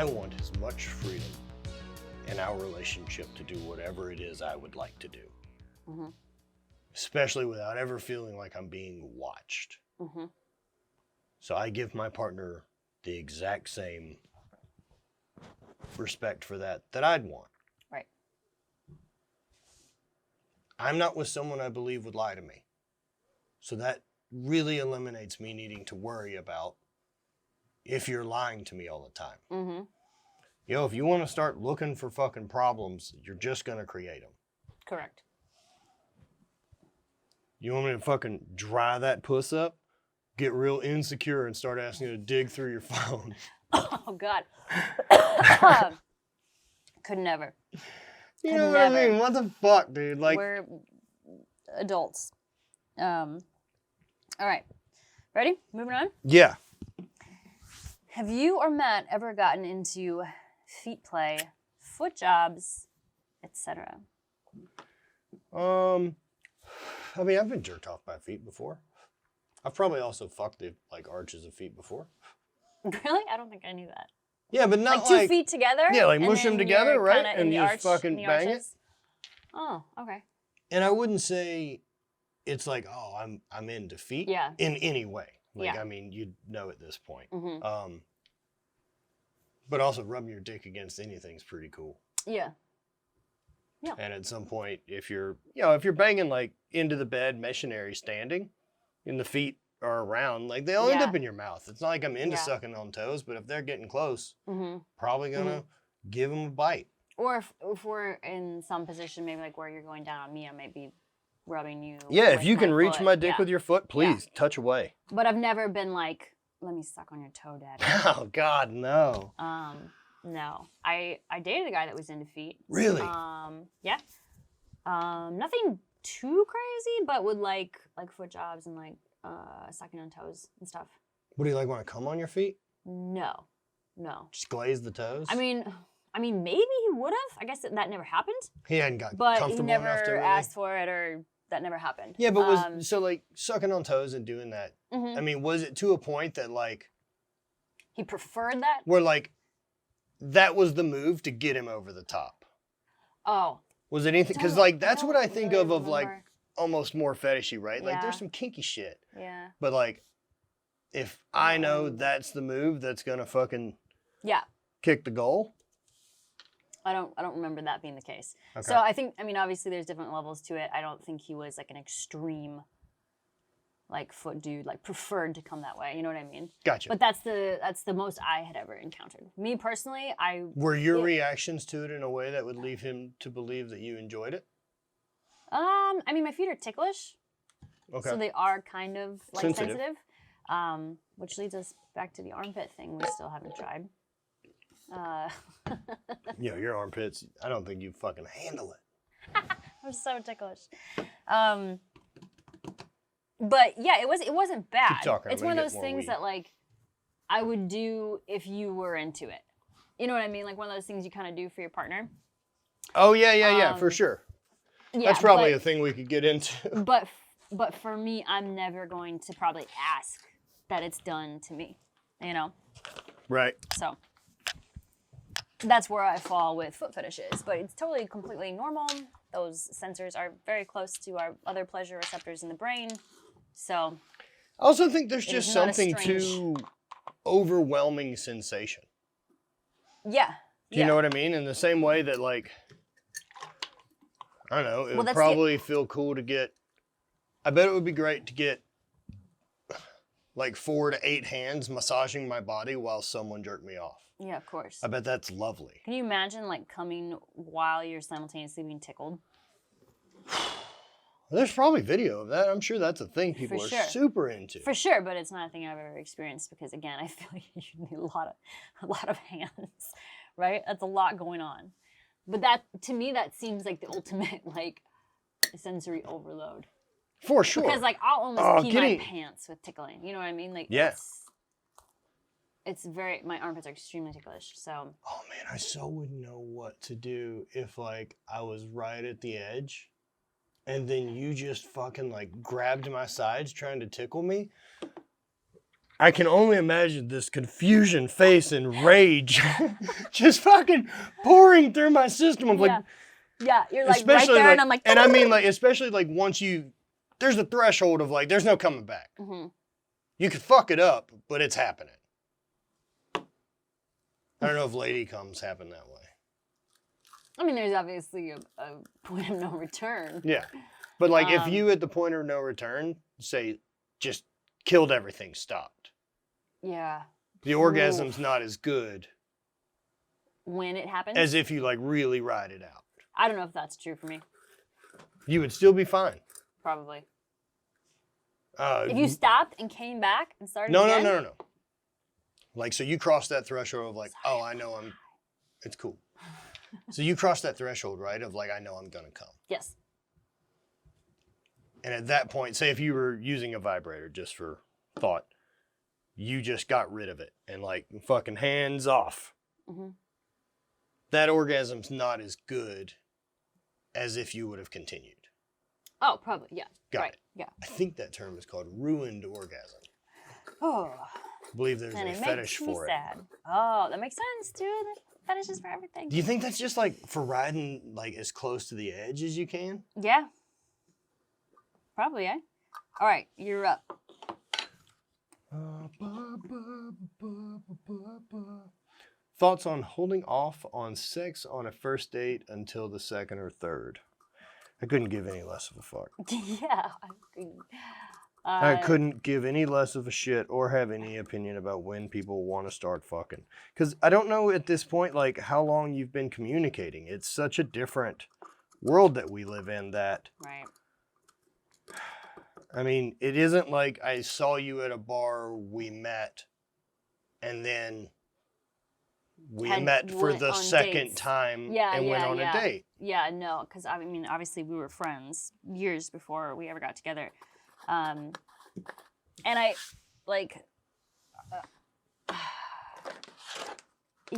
I want as much freedom in our relationship to do whatever it is I would like to do. Mm-hmm. Especially without ever feeling like I'm being watched. Mm-hmm. So I give my partner the exact same respect for that I'd want. Right. I'm not with someone I believe would lie to me. So that really eliminates me needing to worry about if you're lying to me all the time. Mm-hmm. Yo, if you want to start looking for fucking problems, you're just going to create them. Correct. You want me to fucking dry that puss up, get real insecure, and start asking you to dig through your phone? Oh, God. Could never. You know what I mean? What the fuck, dude? Like, we're adults. All right. Ready? Moving on? Yeah. Have you or Matt ever gotten into feet play, foot jobs, etc.? I mean, I've been jerked off by feet before. I've probably also fucked the arches of feet before. Really? I don't think I knew that. Yeah, but not like 2 feet together? Yeah, like mush them together, right? And you just fucking bang it. Oh, okay. And I wouldn't say it's like, oh, I'm into feet. Yeah. In any way. Like, yeah. I mean, you'd know at this point. Mm-hmm. But also rubbing your dick against anything's pretty cool. Yeah. Yeah. And at some point, if you're banging like into the bed, missionary standing, and the feet are around, like they'll end up in your mouth. It's not like I'm into sucking on toes, but if they're getting close, probably gonna give them a bite. Or if we're in some position, maybe like where you're going down on me, I might be rubbing you. Yeah, if you can reach my dick with your foot, please touch away. But I've never been like, let me suck on your toe, Daddy. Oh God, no. No. I dated a guy that was into feet. Really? Yeah. Nothing too crazy, but would like foot jobs and like sucking on toes and stuff. What do you like? Want to come on your feet? No. Just glaze the toes? I mean, maybe he would have. I guess that never happened. He hadn't got but comfortable he never enough to really asked for it, or that never happened. Yeah, but so like sucking on toes and doing that. Mm-hmm. I mean, was it to a point that like he preferred that? Where like that was the move to get him over the top? Oh. Was it anything? Because like that's what I think really of like almost more fetishy, right? Like there's some kinky shit. Yeah. But like, if I know that's the move that's gonna fucking kick the goal. I don't remember that being the case. Okay. So I think, obviously there's different levels to it. I don't think he was like an extreme like foot dude, like preferred to come that way. You know what I mean? Gotcha. But that's the most I had ever encountered. Me personally, Were your reactions to it in a way that would leave him to believe that you enjoyed it? My feet are ticklish. Okay. So they are kind of like sensitive. Which leads us back to the armpit thing we still haven't tried. Your armpits, I don't think you fucking handle it. I'm so ticklish. But yeah, it wasn't bad. Keep talking, it's one of those things that like I would do if you were into it. You know what I mean? Like one of those things you kind of do for your partner. Oh yeah, for sure. Yeah, that's probably a thing we could get into. But for me, I'm never going to probably ask that it's done to me. You know? Right. So that's where I fall with foot fetishes, but it's totally completely normal. Those sensors are very close to our other pleasure receptors in the brain. So I also think there's just something to overwhelming sensation. Yeah. Do you know what I mean? In the same way that like, I don't know, it would probably feel cool to get, I bet it would be great to get like 4 to 8 hands massaging my body while someone jerked me off. Yeah, of course. I bet that's lovely. Can you imagine like coming while you're simultaneously being tickled? There's probably video of that. I'm sure that's a thing people are super into. For sure, but it's not a thing I've ever experienced because again, I feel like you need a lot of hands, right? That's a lot going on. But that to me that seems like the ultimate like sensory overload. For sure. Because like I'll almost pee my pants with tickling. You know what I mean? Like it's very, my armpits are extremely ticklish, so. Oh man, I so wouldn't know what to do if like I was right at the edge and then you just fucking like grabbed my sides trying to tickle me. I can only imagine this confusion, face, and rage just fucking pouring through my system. I'm like, yeah, you're like right there, like, and I'm like, and I mean, like, especially like once there's a threshold of like, there's no coming back. Mm-hmm. You could fuck it up, but it's happening. I don't know if lady comes happen that way. I mean, there's obviously a point of no return. Yeah. But like if you at the point of no return, say, just killed everything, stopped. Yeah. The orgasm's not as good. When it happens? As if you like really ride it out. I don't know if that's true for me. You would still be fine. Probably. If you stopped and came back and started again? No. Like, so you crossed that threshold of like, oh, I know it's cool. So you crossed that threshold, right? Of like, I know I'm going to come. Yes. And at that point, say if you were using a vibrator just for thought, you just got rid of it and like fucking hands off. Mm-hmm. That orgasm's not as good as if you would have continued. Oh, probably, yeah. Got it. Yeah. I think that term is called ruined orgasm. Oh. I believe there's a fetish for it. Sad. Oh, that makes sense, dude. Fetishes for everything. Do you think that's just like for riding like as close to the edge as you can? Yeah. Probably, eh? All right, you're up. Thoughts on holding off on sex on a first date until the second or third? I couldn't give any less of a fuck. Yeah, I couldn't give any less of a shit or have any opinion about when people want to start fucking. Because I don't know at this point, like, how long you've been communicating. It's such a different world that we live in that... Right. I mean, it isn't like I saw you at a bar, we met, and then we met for the second time and went on a date. Yeah, no, because I mean, obviously we were friends years before we ever got together. And I, like,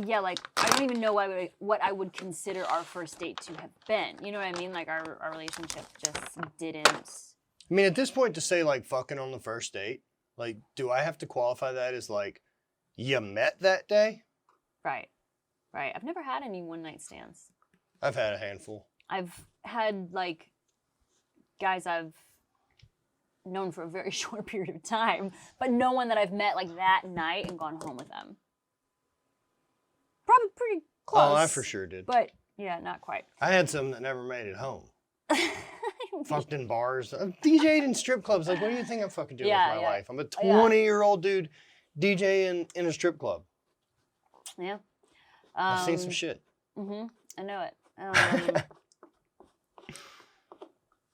yeah, like, I don't even know what I would consider our first date to have been. You know what I mean? Like, our relationship just didn't... I mean, at this point, to say, like, fucking on the first date, like, do I have to qualify that as, like, you met that day? Right. Right. I've never had any one-night stands. I've had a handful. I've had, like, guys I've known for a very short period of time, but no one that I've met, like, that night and gone home with them. Probably pretty close. Oh, I for sure did. But, yeah, not quite. I had some that never made it home. Fucked in bars. I've DJ'd in strip clubs. Like, what do you think I'm fucking doing with my life? I'm a 20-year-old dude DJing in a strip club. Yeah. I've seen some shit. Mm-hmm. I know it.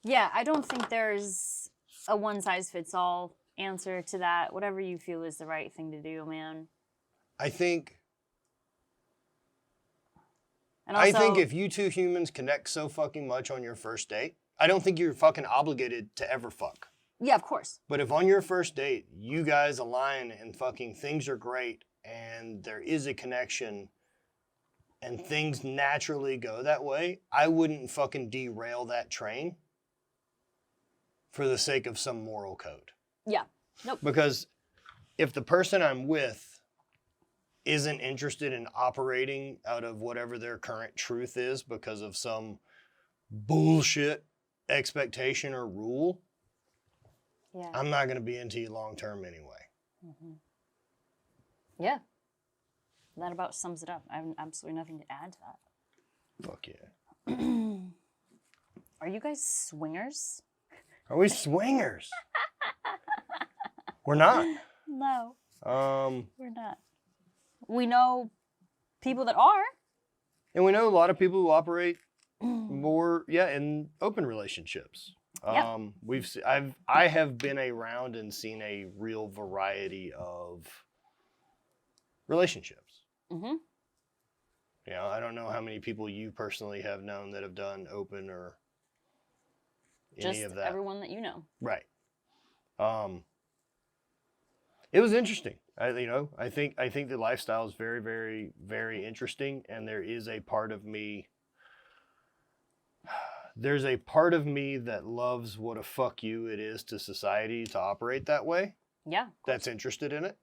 Yeah, I don't think there's a one-size-fits-all answer to that. Whatever you feel is the right thing to do, man. I think if you two humans connect so fucking much on your first date, I don't think you're fucking obligated to ever fuck. Yeah, of course. But if on your first date, you guys align and fucking things are great and there is a connection and things naturally go that way, I wouldn't fucking derail that train for the sake of some moral code. Yeah. Nope. Because if the person I'm with isn't interested in operating out of whatever their current truth is because of some bullshit expectation or rule, I'm not going to be into you long term anyway. Mm-hmm. Yeah. That about sums it up. I have absolutely nothing to add to that. Fuck yeah. Are you guys swingers? Are we swingers? We're not. No. We're not. We know people that are. And we know a lot of people who operate more, in open relationships. I have been around and seen a real variety of relationships. Mm-hmm. You know, I don't know how many people you personally have known that have done open or any of that. Just everyone that you know. Right. It was interesting. I think the lifestyle is very, very, very interesting, and there is a part of me. There's a part of me that loves what a fuck you it is to society to operate that way. Yeah. That's interested in it.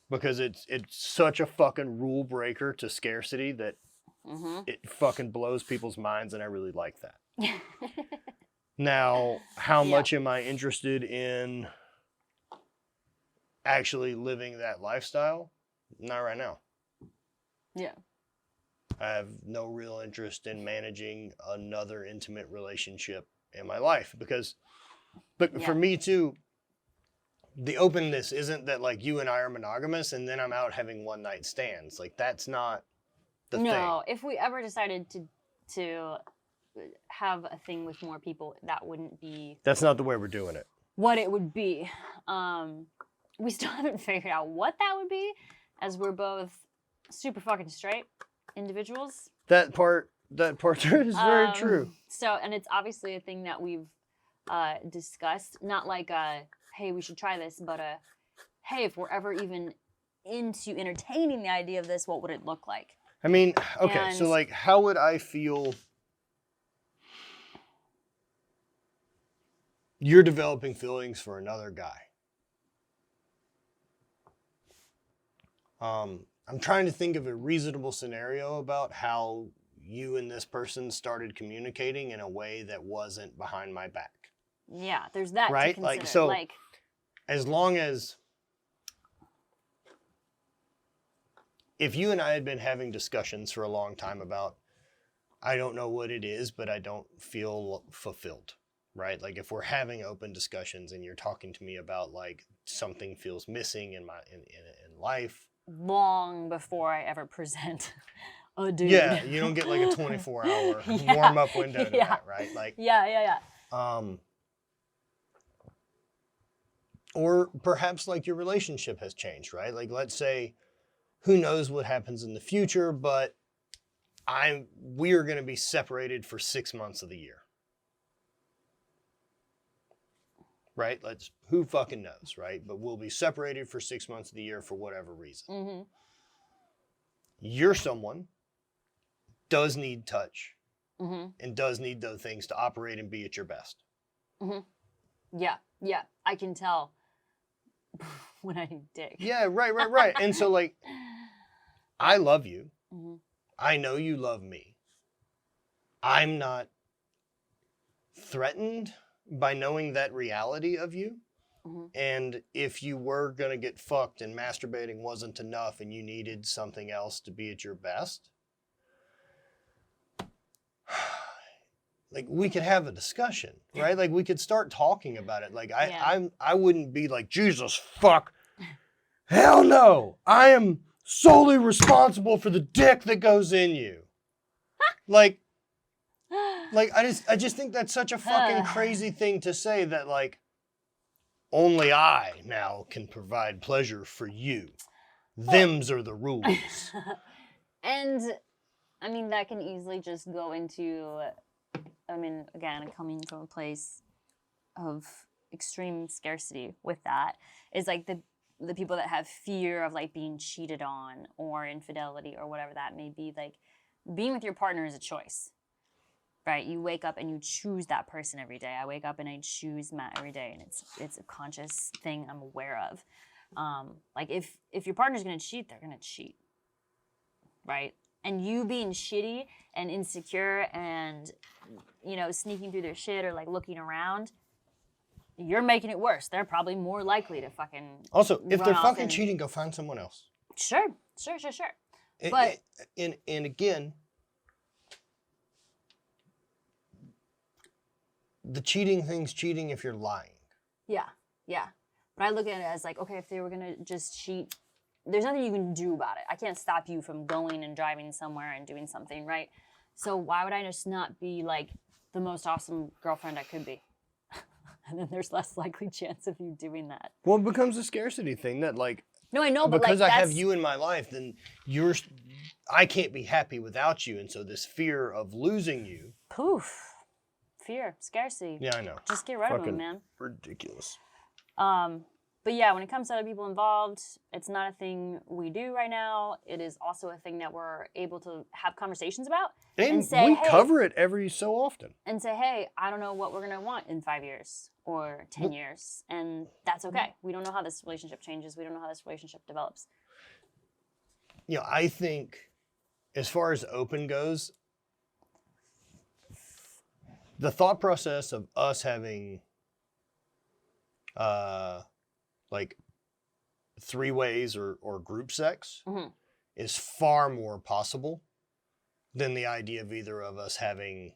Because it's such a fucking rule breaker to scarcity that it fucking blows people's minds, and I really like that. Now, how much am I interested in actually living that lifestyle? Not right now. Yeah. I have no real interest in managing another intimate relationship in my life but for me too, the openness isn't that like you and I are monogamous and then I'm out having one night stands. Like that's not the thing. No, if we ever decided to have a thing with more people, that wouldn't be. That's not the way we're doing it. What it would be. We still haven't figured out what that would be, as we're both super fucking straight individuals. That part is very true. So, and it's obviously a thing that we've discussed. Not like hey, we should try this, but hey, if we're ever even into entertaining the idea of this, what would it look like? I mean, okay, so like, how would I feel? You're developing feelings for another guy. I'm trying to think of a reasonable scenario about how you and this person started communicating in a way that wasn't behind my back. Yeah, there's that right? to consider. Like, so as long as if you and I had been having discussions for a long time about, I don't know what it is, but I don't feel fulfilled, right? Like if we're having open discussions and you're talking to me about like something feels missing in life. Long before I ever present a dude. Yeah, you don't get like a 24-hour warm-up window to that, right? Like Yeah. Or perhaps like your relationship has changed, right? Like let's say, who knows what happens in the future, but we are going to be separated for 6 months of the year. Right? Who fucking knows, right? But we'll be separated for 6 months of the year for whatever reason. Mm-hmm. You're someone does need touch and does need those things to operate and be at your best. Mm-hmm. Yeah. I can tell when I need dick. Yeah, right. And so like, I love you. Mm-hmm. I know you love me. I'm not threatened by knowing that reality of you. Mm-hmm. And if you were going to get fucked and masturbating wasn't enough and you needed something else to be at your best, like we could have a discussion, right? Like we could start talking about it. Like I wouldn't be like, Jesus fuck. Hell no. I am solely responsible for the dick that goes in you. Like I just think that's such a fucking crazy thing to say, that like only I now can provide pleasure for you. Them's are the rules. And I mean, that can easily just go into, I mean, again, coming from a place of extreme scarcity with that is like the people that have fear of like being cheated on or infidelity or whatever that may be. Like being with your partner is a choice. Right, you wake up and you choose that person every day. I wake up and I choose Matt every day, and it's a conscious thing I'm aware of. Like if your partner's gonna cheat, they're gonna cheat, right? And you being shitty and insecure and sneaking through their shit or like looking around, you're making it worse. They're probably more likely to fucking. Also, if they're fucking cheating, go find someone else. Sure. But and again. The cheating thing's cheating if you're lying. Yeah. But I look at it as like, okay, if they were going to just cheat, there's nothing you can do about it. I can't stop you from going and driving somewhere and doing something, right? So why would I just not be like the most awesome girlfriend I could be? And then there's less likely chance of you doing that. Well, it becomes a scarcity thing that like... No, I know, but because I have you in my life, then I can't be happy without you. And so this fear of losing you... Poof. Fear, scarcity. Yeah, I know. Just get rid of them, man. Ridiculous. But yeah, when it comes to other people involved, it's not a thing we do right now. It is also a thing that we're able to have conversations about. And say, we cover it every so often. And say, hey, I don't know what we're going to want in 5 years. or 10 years, and that's okay. We don't know how this relationship changes. We don't know how this relationship develops. You know, I think as far as open goes, the thought process of us having like 3-ways or group sex is far more possible than the idea of either of us having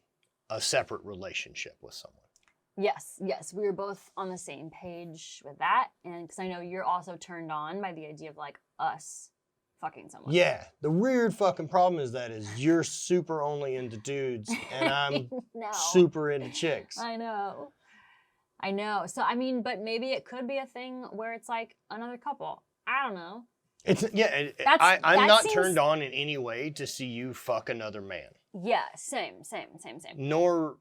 a separate relationship with someone. Yes, we were both on the same page with that, and because I know you're also turned on by the idea of like us fucking someone. Yeah, the weird fucking problem is you're super only into dudes and I'm super into chicks. I know. So I mean, but maybe it could be a thing where it's like another couple. I don't know. I'm not turned on in any way to see you fuck another man. Yeah, same. Nor.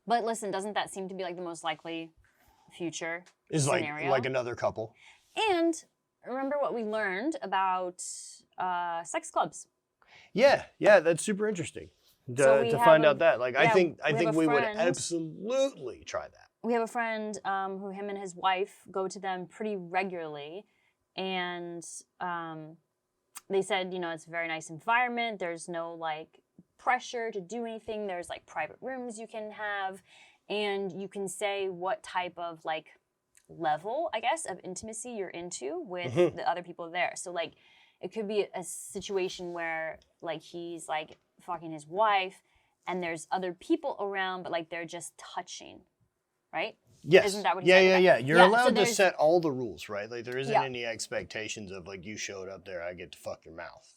But listen, doesn't that seem to be like the most likely future scenario? Like another couple. And remember what we learned about sex clubs. Yeah, that's super interesting to find out that. Like, I think we would absolutely try that. We have a friend who him and his wife go to them pretty regularly, and they said, you know, it's a very nice environment. There's no like pressure to do anything. There's like private rooms you can have, and you can say what type of like level, I guess, of intimacy you're into with the other people there. So like it could be a situation where like he's like fucking his wife and there's other people around, but like they're just touching, right? Yes. Isn't that what he said? Yeah. You're allowed to set all the rules, right? Like there isn't any expectations of like you showed up there, I get to fuck your mouth.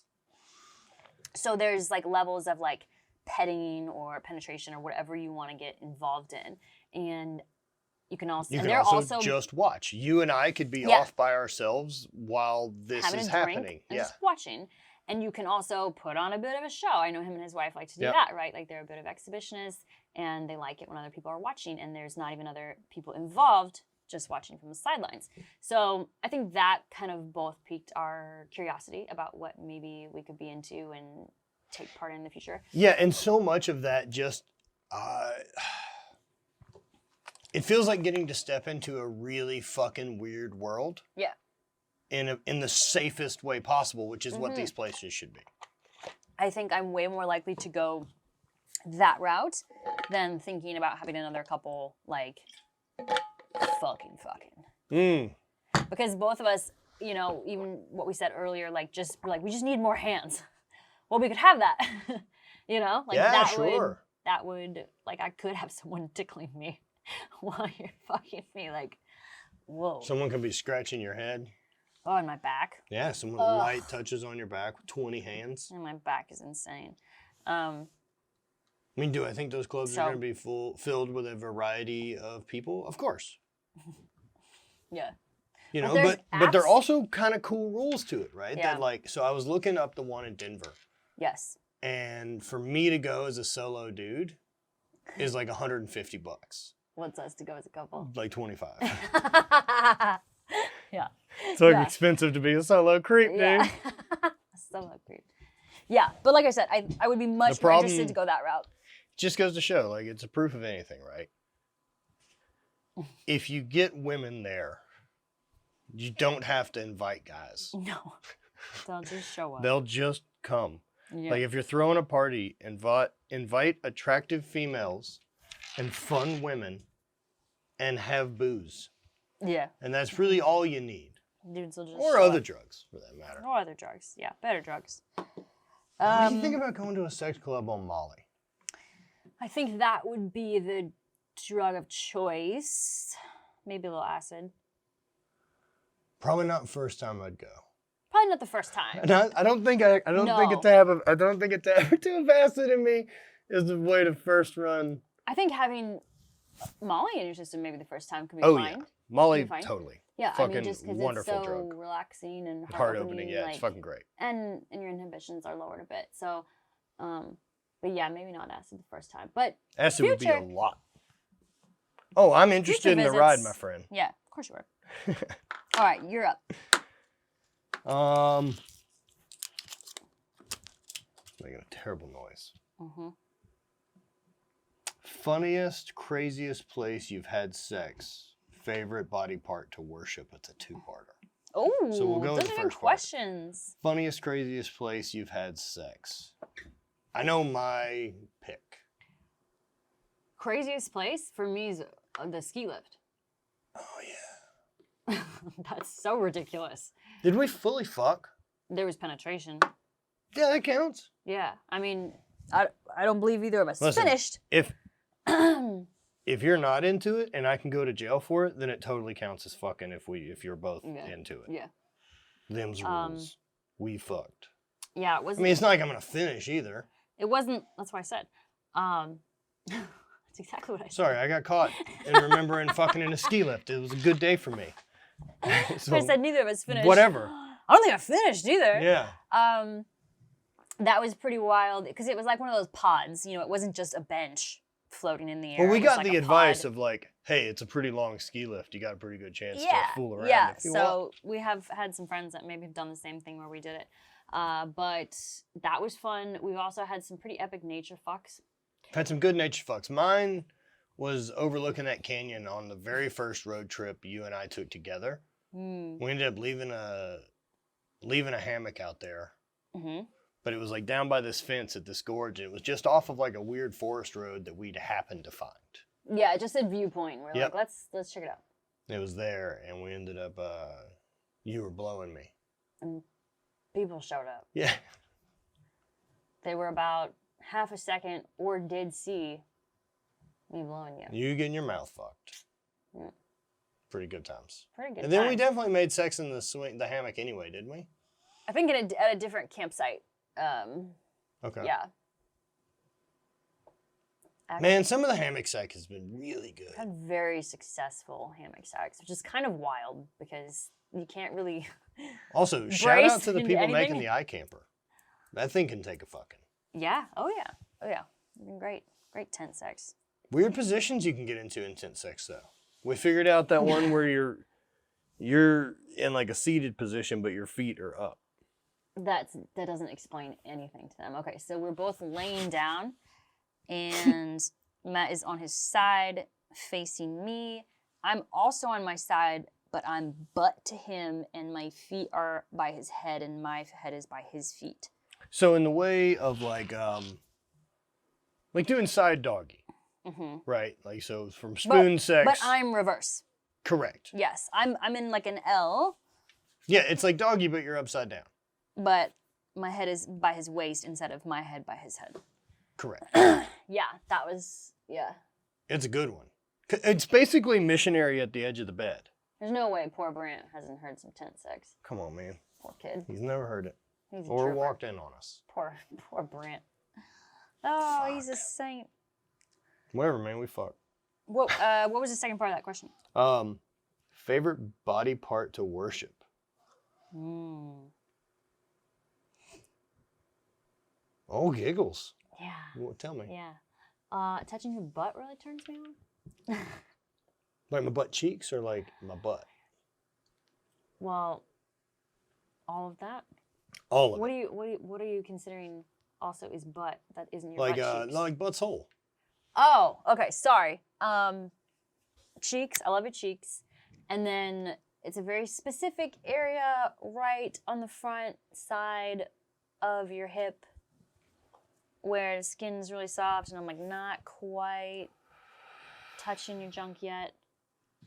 So there's like levels of like petting or penetration or whatever you want to get involved in. And you can also just watch. You and I could be off by ourselves while this is happening. And just watching. And you can also put on a bit of a show. I know him and his wife like to do that, right? Like they're a bit of exhibitionists and they like it when other people are watching and there's not even other people involved, just watching from the sidelines. So I think that kind of both piqued our curiosity about what maybe we could be into and take part in the future. Yeah, and so much of that just, it feels like getting to step into a really fucking weird world. Yeah. In the safest way possible, which is what these places should be. I think I'm way more likely to go that route than thinking about having another couple like fucking. Because both of us, you know, even what we said earlier, like we just need more hands. Well, we could have that. You know? Like that would like I could have someone tickling me while you're fucking me, like, whoa. Someone could be scratching your head. Oh, on my back. Yeah, someone light touches on your back with 20 hands. And my back is insane. I mean, do I think those clubs are going to be filled with a variety of people? Of course. Yeah. You know, but there are also kind of cool rules to it, right? Yeah. That like, so I was looking up the one in Denver. Yes. And for me to go as a solo dude is like $150. What's us to go as a couple? Like 25. Yeah. It's like expensive to be a solo creep, dude. Solo creep. Yeah, but like I said, I would be much more interested to go that route. Just goes to show, like, it's a proof of anything, right? If you get women there, you don't have to invite guys. No. They'll just show up. They'll just come. Yeah. Like, if you're throwing a party, invite attractive females and fun women and have booze. Yeah. And that's really all you need. Dudes will just or other drugs, for that matter. Or other drugs. Yeah, better drugs. What do you think about going to a sex club on Molly? I think that would be the drug of choice. Maybe a little acid. Probably not the first time I'd go. Probably not the first time. I don't think to have acid in me is the way to first run. I think having Molly in your system maybe the first time could be fine. Yeah. Molly, totally. Yeah, fucking I mean, just because it's so drug. relaxing and heart-opening. Yeah, like, it's fucking great. And your inhibitions are lowered a bit. So, but yeah, maybe not acid the first time. But acid would be a lot. Oh, I'm interested in the ride, my friend. Yeah, of course you are. All right, you're up. Making a terrible noise. Funniest, craziest place you've had sex. Favorite body part to worship. It's a two-parter. Oh, So we'll go with those the are good first part. questions. Funniest, craziest place you've had sex. I know my pick. Craziest place for me is the ski lift. Oh, yeah. That's so ridiculous. Did we fully fuck? There was penetration. Yeah, that counts. Yeah, I mean, I don't believe either of us Listen, finished. If you're not into it and I can go to jail for it, then it totally counts as fucking if you're both into it. Yeah. Them's rules. We fucked. Yeah, it was. I mean, it's not like I'm gonna finish either. It wasn't. That's what I said. That's exactly what I said. Sorry, I got caught in remembering fucking in a ski lift. It was a good day for me. So, I said neither of us finished. Whatever. I don't think I finished either. Yeah. That was pretty wild because it was like one of those pods. You know, it wasn't just a bench floating in the air. Well, we It was got like the a advice pod. of like, hey, it's a pretty long ski lift. You got a pretty good chance to fool around Yeah, if you so want. we have had some friends that maybe have done the same thing where we did it. But that was fun. We've also had some pretty epic nature fucks. Had some good nature fucks. Mine was overlooking that canyon on the very first road trip you and I took together. We ended up leaving a hammock out there. Mm-hmm. But it was like down by this fence at this gorge. And it was just off of like a weird forest road that we'd happened to find. Yeah, it just said viewpoint. We're like, let's check it out. It was there, and we ended up, you were blowing me. And people showed up. Yeah. They were about half a second or did see me blowing you. You getting your mouth fucked. Yeah. Pretty good times. Pretty good And then we times. definitely made sex in the hammock anyway, didn't we? I think at a different campsite. Okay. Yeah. Man, some of the hammock sex has been really good. I've had very successful hammock sex, which is kind of wild because you can't really. Also, shout out to the into people anything. making the iCamper. That thing can take a fucking. Yeah. Oh yeah. Oh yeah. It's been great. Great tent sex. Weird positions you can get into in tent sex, though. We figured out that one where you're in like a seated position, but your feet are up. That doesn't explain anything to them. Okay, so we're both laying down, and Matt is on his side facing me. I'm also on my side, but I'm butt to him, and my feet are by his head, and my head is by his feet. So in the way of like doing side doggy, right? Like so from spoon sex. But I'm reverse. Correct. Yes, I'm in like an L. Yeah, it's like doggy, but you're upside down. But my head is by his waist instead of my head by his head. Correct. Yeah, that was, yeah. It's a good one. It's basically missionary at the edge of the bed. There's no way poor Brant hasn't heard some tent sex. Come on, man. Poor kid. He's never heard it. He's a Or trooper. walked in on us. Poor Brant. Oh, Fuck. he's a saint. Whatever, man. We fuck. What was the second part of that question? Favorite body part to worship? Oh, giggles. Yeah. Well, tell me. Yeah. Touching your butt really turns me on. Like my butt cheeks or like my butt? Well, all of that. All of What it. what are you considering also is butt that isn't your Like butt cheeks? like butt's hole. Oh, okay, sorry. Cheeks, I love your cheeks. And then it's a very specific area right on the front side of your hip where the skin's really soft and I'm like not quite touching your junk yet.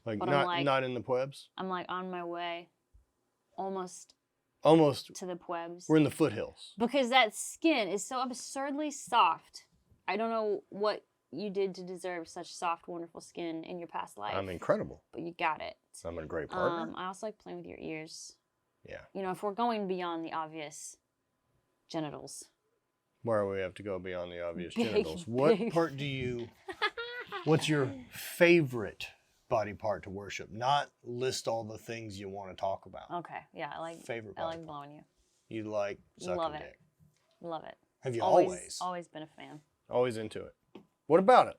Like But not in the puebs? I'm like on my way almost Almost. to the puebs. We're in the foothills. Because that skin is so absurdly soft. I don't know what you did to deserve such soft, wonderful skin in your past life. I'm incredible. But you got it. I'm a great partner. I also like playing with your ears. Yeah. You know, if we're going beyond the obvious genitals. Where we have to go beyond the obvious Big, genitals. What big. part do you... What's your favorite body part to worship? Not list all the things you want to talk about. Okay, yeah, I like Favorite I body like blowing you. You like sucking Love it. dick. Love it. Have you Always always? been a fan. Always into it. What about it?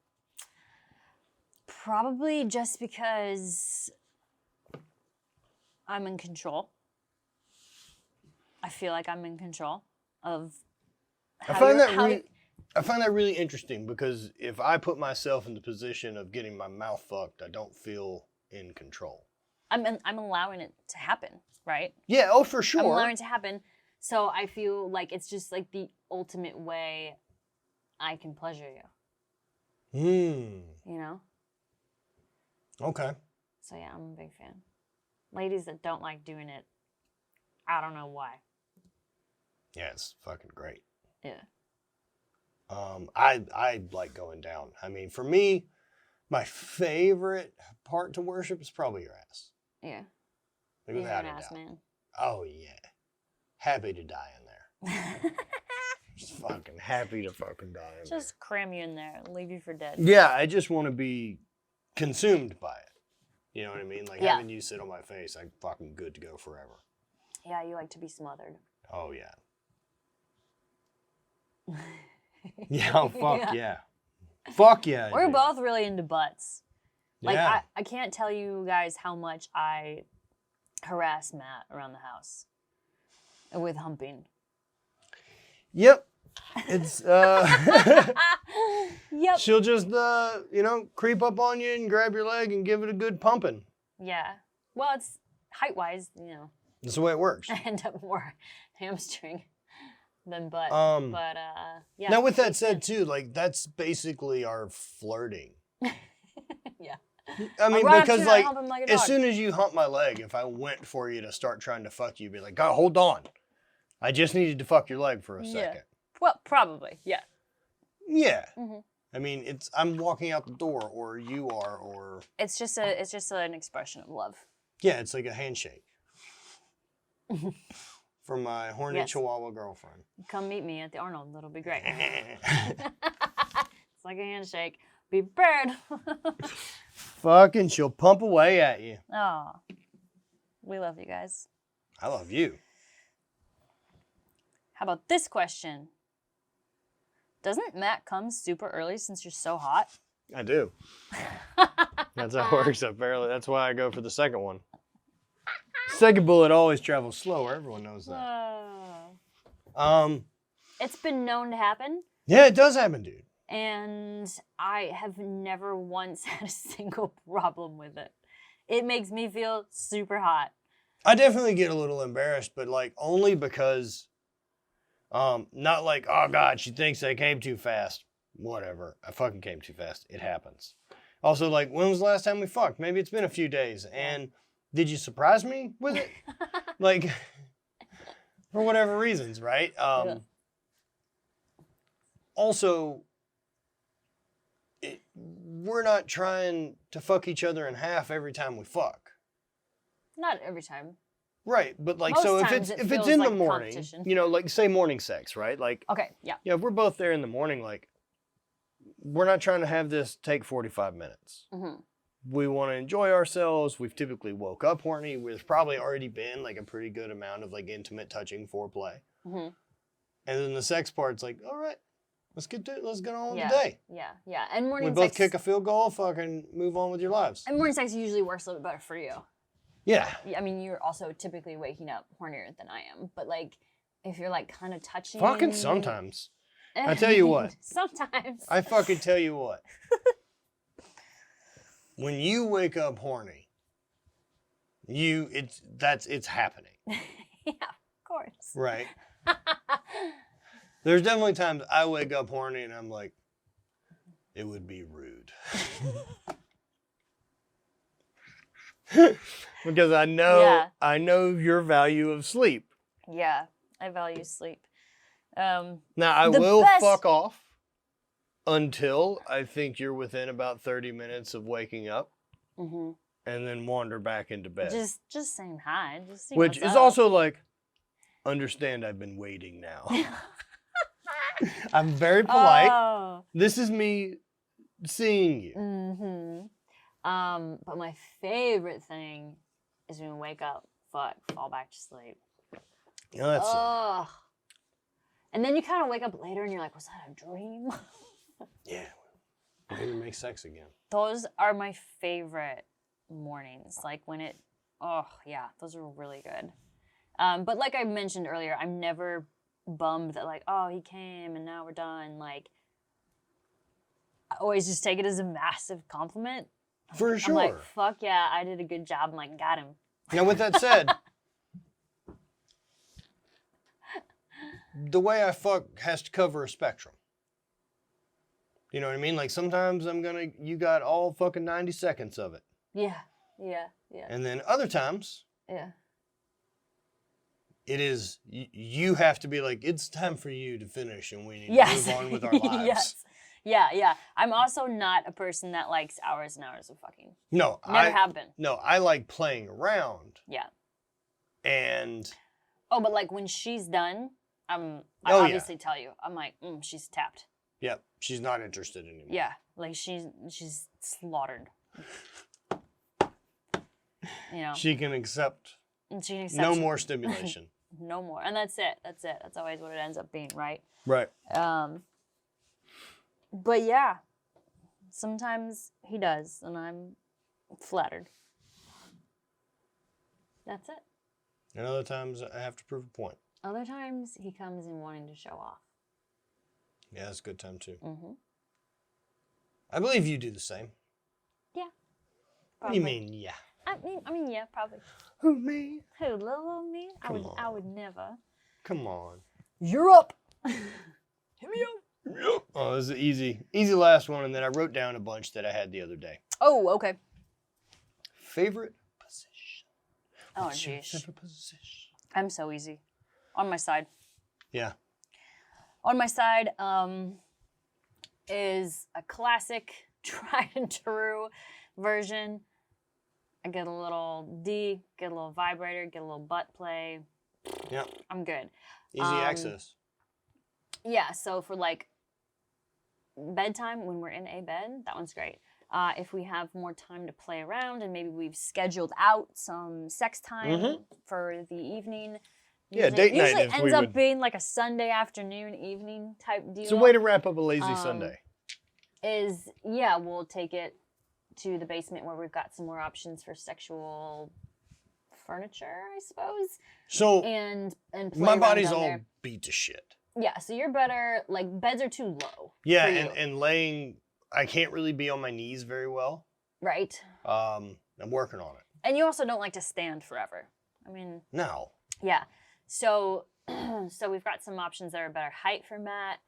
Probably just because I'm in control. I feel like I'm in control of I find that I find that really interesting because if I put myself in the position of getting my mouth fucked, I don't feel in control. I'm allowing it to happen, right? Yeah, oh, for sure. I'm allowing it to happen. So I feel like it's just like the ultimate way I can pleasure you. You know? Okay. So yeah, I'm a big fan. Ladies that don't like doing it, I don't know why. Yeah, it's fucking great. Yeah. I like going down. I mean, for me, my favorite part to worship is probably your ass. Yeah. Like, You're without an a ass doubt. man. Oh, yeah. Happy to die in there. Just fucking happy to fucking die in there. Just cram you in there and leave you for dead. Yeah, I just want to be consumed by it. You know what I mean? Like, Yeah. having you sit on my face, I'm fucking good to go forever. Yeah, you like to be smothered. Oh, yeah. Yeah, oh, fuck yeah. Fuck yeah. We're dude. both really into butts. Like, Yeah. I can't tell you guys how much I harass Matt around the house with humping. Yep. It's, Yep. she'll just, creep up on you and grab your leg and give it a good pumping. Yeah. Well, it's height-wise, you know. That's the way it works. I end up more hamstring than butt. Yeah. Now, with that said, too, like, that's basically our flirting. Yeah. I mean, I'll run up to because, you and like, hump him like a as dog. soon as you hump my leg, if I went for you to start trying to fuck you, you'd be like, God, hold on. I just needed to fuck your leg for a second. Well, probably, yeah. Yeah. Mm-hmm. I mean, I'm walking out the door, or you are, or... It's just an expression of love. Yeah, it's like a handshake. From my horny Chihuahua girlfriend. Come meet me at the Arnold. That'll be great. It's like a handshake. Be prepared. Fucking, she'll pump away at you. Oh, we love you guys. I love you. How about this question? Doesn't Matt come super early since you're so hot? I do. That's how it works, apparently. That's why I go for the second one. Second bullet always travels slower. Everyone knows that. It's been known to happen. Yeah, it does happen, dude. And I have never once had a single problem with it. It makes me feel super hot. I definitely get a little embarrassed, but like only because, not like, oh God, she thinks I came too fast. Whatever. I fucking came too fast. It happens. Also, like, when was the last time we fucked? Maybe it's been a few days. And did you surprise me with it? Like, for whatever reasons, right? Also, we're not trying to fuck each other in half every time we fuck. Not every time. Right, but like, Most so if times it's it feels in like the a morning, competition. you know, like say morning sex, right? Like, Okay, yeah. yeah, if we're both there in the morning, like, we're not trying to have this take 45 minutes. Mm-hmm. We want to enjoy ourselves. We've typically woke up horny. There's probably already been like a pretty good amount of like intimate touching foreplay. Mm-hmm. And then the sex part's like, all right, let's get on with the Yeah. day. Yeah. And morning We sex. both kick a field goal, fucking move on with your lives. And morning sex usually works a little bit better for you. Yeah. I mean, you're also typically waking up hornier than I am. But like, if you're like kind of touching. Fucking sometimes. I tell you what. Sometimes. I fucking tell you what. When you wake up horny, it's happening. Yeah, of course. Right. There's definitely times I wake up horny and I'm like, it would be rude. Because I know your value of sleep. Yeah, I value sleep. Now I will fuck off until I think you're within about 30 minutes of waking up, and then wander back into bed. Just saying hi. Just which is also like, understand I've been waiting now. I'm very polite. Oh. This is me seeing you. Mm-hmm. But my favorite thing is when we wake up, fuck, fall back to sleep. You know, that's and then you kind of wake up later and you're like, was that a dream? yeah. Maybe make sex again. Those are my favorite mornings. Like when those are really good. But like I mentioned earlier, I'm never bummed that like, oh, he came and now we're done. Like, I always just take it as a massive compliment. For sure. I'm like, fuck yeah, I did a good job. I'm like, got him. Now, with that said, the way I fuck has to cover a spectrum. You know what I mean? Like, sometimes you got all fucking 90 seconds of it. Yeah. And then other times, yeah. it is, you have to be like, it's time for you to finish and we need to move on with our lives. Yes. Yeah. I'm also not a person that likes hours and hours of fucking. No. Never have been. No, I like playing around. Yeah. And. Oh, but like when she's done, I obviously tell you. I'm like, she's tapped. Yep. She's not interested anymore. Yeah. Like she's slaughtered. You know. She can accept. No more stimulation. No more. And that's it. That's always what it ends up being, right? Right. But yeah, sometimes he does, and I'm flattered. That's it. And other times I have to prove a point. Other times he comes in wanting to show off. Yeah, that's a good time too. Mm-hmm. I believe you do the same. Yeah. What do you mean, yeah? I mean, yeah, probably. Who, me? Who, little me? I would never. Come on. You're up. Hit me up. Oh, this is easy last one, and then I wrote down a bunch that I had the other day. Oh, okay. Favorite position? Oh, What's your jeez. favorite position? I'm so easy. On my side. Yeah. On my side is a classic, tried and true version. I get a little D, get a little vibrator, get a little butt play. Yeah. I'm good. Easy access. Yeah, so for like bedtime when we're in a bed, that one's great. If we have more time to play around and maybe we've scheduled out some sex time for the evening. Yeah, date night. Usually ends up being like a Sunday afternoon, evening type deal. It's a way to wrap up a lazy Sunday. We'll take it to the basement where we've got some more options for sexual furniture, I suppose. So and play my body's down all there. beat to shit. Yeah, so you're better, like beds are too low. Yeah, and laying, I can't really be on my knees very well. Right. I'm working on it. And you also don't like to stand forever. I mean. No. Yeah. So we've got some options that are better height for Matt,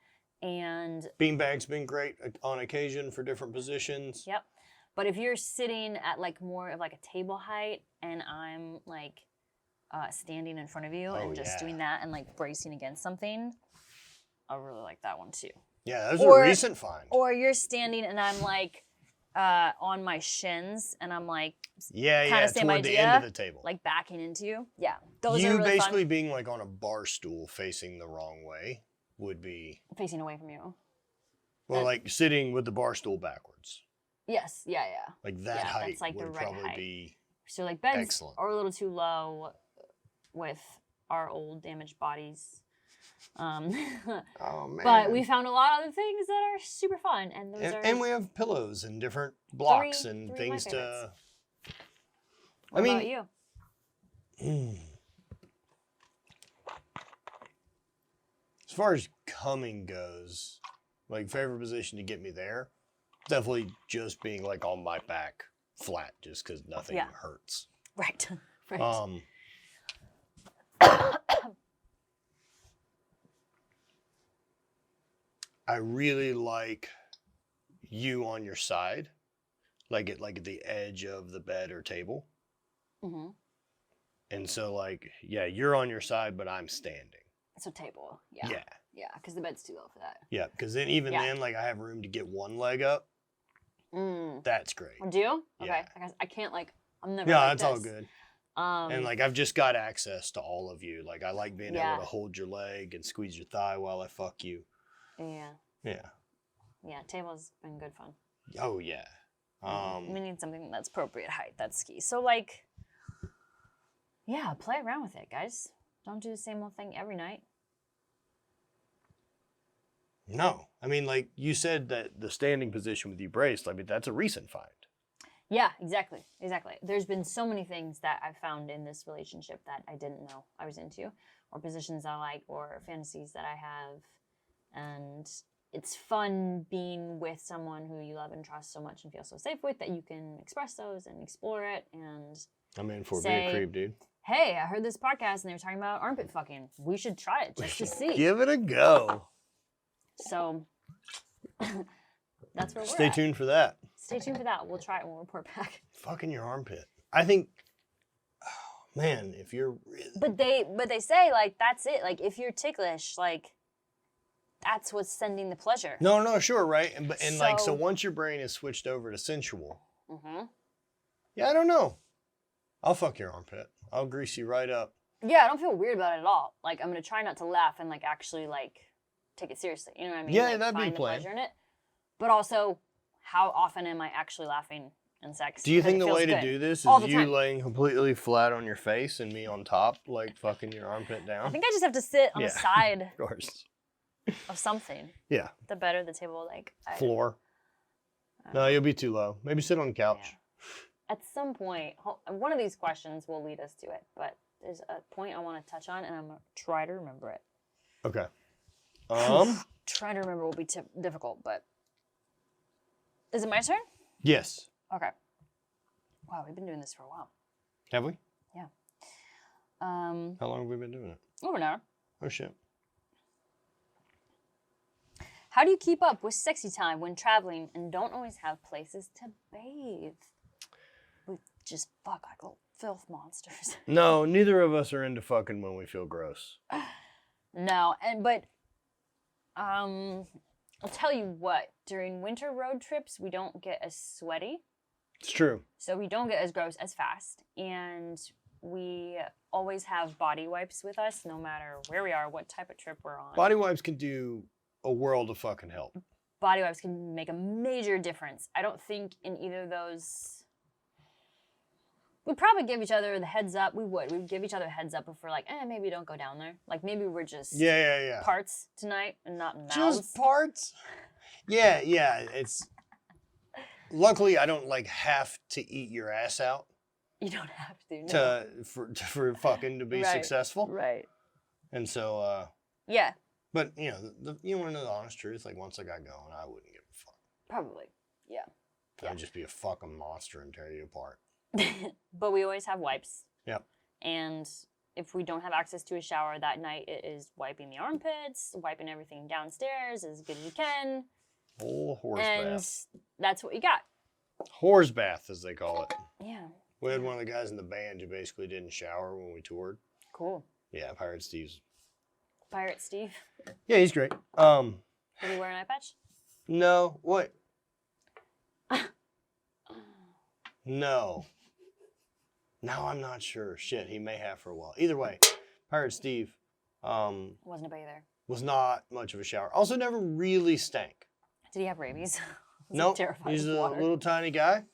and beanbag's been great on occasion for different positions. Yep. But if you're sitting at like more of like a table height, and I'm like standing in front of you and just doing that and like bracing against something, I really like that one too. Yeah, that was a recent find. Or you're standing and I'm like on my shins and I'm like kind of same toward idea, the end of the table, like backing into you. Yeah, those you are really basically fun. Being like on a bar stool facing the wrong way would be facing away from you. Well, like sitting with the bar stool backwards. Yes, yeah. Like that height that's like would the right probably height. be so like beds excellent. Are a little too low with our old damaged bodies. Oh man! But we found a lot of other things that are super fun, and those are. And we have pillows and different blocks and things to. What about you? As far as coming goes, like favorite position to get me there, definitely just being like on my back flat, just because nothing hurts. Right. I really like you on your side, like at the edge of the bed or table. Mm-hmm. And so you're on your side, but I'm standing. It's a table. Yeah. Yeah. Yeah, because the bed's too low for that. Yeah, because then I have room to get one leg up. That's great. Do you? Yeah. Okay. I can't I'm never. Yeah, like that's this. all good. And I've just got access to all of you. Like I like being able to hold your leg and squeeze your thigh while I fuck you. Yeah. Yeah. Yeah, table's been good fun. Oh yeah. We need something that's appropriate height. That's key. So play around with it, guys. Don't do the same old thing every night. No, I mean, like you said that the standing position with you braced. I mean, that's a recent find. Yeah, exactly. There's been so many things that I've found in this relationship that I didn't know I was into, or positions I like, or fantasies that I have, and it's fun being with someone who you love and trust so much and feel so safe with that you can express those and explore it and I'm in for being a creep, dude. Hey, I heard this podcast and they were talking about armpit fucking. We should try it just to see. Give it a go. So that's where we're Stay at. tuned for that. Stay tuned for that. We'll try it when we report back. Fucking your armpit. I think, oh, man, if you're really... But they say, like, that's it. Like, if you're ticklish, like, that's what's sending the pleasure. No, sure, right? So once your brain is switched over to sensual, yeah, I don't know. I'll fuck your armpit. I'll grease you right up. Yeah, I don't feel weird about it at all. Like, I'm going to try not to laugh and, like, actually, like, take it seriously. You know what I mean? Yeah, like, that'd be find the the plan. pleasure in it. But also, how often am I actually laughing in sex? Do you think the way to do this is you laying completely flat on your face and me on top, like fucking your armpit down? I think I just have to sit on the side of course. Of something. Yeah. The better the table, like... Floor. No, you'll be too low. Maybe sit on the couch. Yeah. At some point, one of these questions will lead us to it, but there's a point I want to touch on, and I'm going to try to remember it. Okay. Trying to remember will be difficult, but... Is it my turn? Yes. Okay. Wow, we've been doing this for a while. Have we? Yeah. How long have we been doing it? Over an hour. Oh, shit. How do you keep up with sexy time when traveling and don't always have places to bathe? We just fuck like little filth monsters. No, neither of us are into fucking when we feel gross. No, but I'll tell you what, during winter road trips, we don't get as sweaty. It's true. So we don't get as gross as fast. And we always have body wipes with us, no matter where we are, what type of trip we're on. Body wipes can do a world of fucking help. Body wipes can make a major difference. I don't think in either of those... We'd probably give each other the heads up. We would. We'd give each other a heads up if we're like, maybe don't go down there. Like, maybe we're just parts tonight and not mouths. Just parts? Yeah. It's... Luckily, I don't, like, have to eat your ass out. You don't have to, no. For fucking to be successful. Right. And so, yeah. But, you know, you want to know the honest truth? Like, once I got going, I wouldn't give a fuck. Probably, yeah. I'd just be a fucking monster and tear you apart. But we always have wipes. Yep. And if we don't have access to a shower that night, it is wiping the armpits, wiping everything downstairs as good as you can. Whole horse bath. And that's what you got. Horse bath, as they call it. Yeah. We had one of the guys in the band who basically didn't shower when we toured. Cool. Yeah, Pirate Steve's. Pirate Steve? Yeah, he's great. Did he wear an eye patch? No. What? No. No, I'm not sure. Shit, he may have for a while. Either way, Pirate Steve wasn't a bather. Was not much of a shower. Also never really stank. Did he have rabies? Nope. He's a little tiny guy,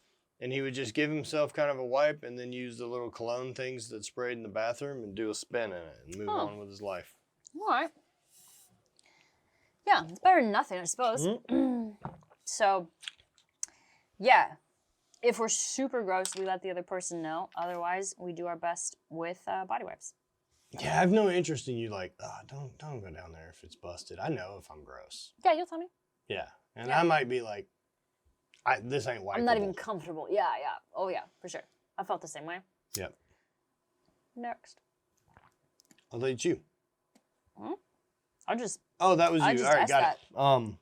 and he would just give himself kind of a wipe and then use the little cologne things that sprayed in the bathroom and do a spin in it and move on with his life. All right. Yeah, it's better than nothing, I suppose. So, yeah. If we're super gross, we let the other person know. Otherwise, we do our best with body wipes. Yeah, I have no interest in you like, don't go down there if it's busted. I know if I'm gross. Yeah, you'll tell me. Yeah, and I might be like, this ain't wipeable. I'm not even comfortable. Yeah. Oh, yeah, for sure. I felt the same way. Yep. Next. I'll let you. Oh, that was you. All right, got that. it.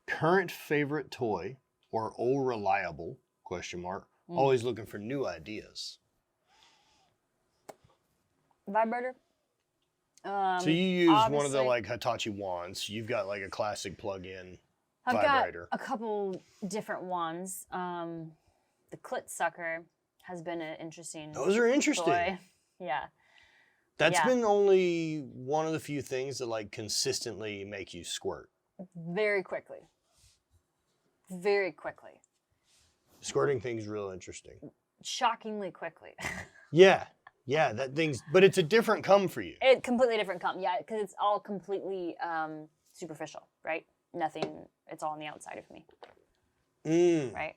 Current favorite toy or old reliable, ? Always looking for new ideas. Vibrator. So you use one of the like Hitachi wands. You've got like a classic plug-in vibrator. I've got a couple different wands. The clit sucker has been an interesting Those are interesting. toy. Yeah. That's been only one of the few things that like consistently make you squirt. Very quickly. Very quickly. Squirting thing's real interesting. Shockingly quickly. Yeah, that thing's, but it's a different come for you. It completely different come, yeah, because it's all completely superficial, right? Nothing, it's all on the outside of me. Right?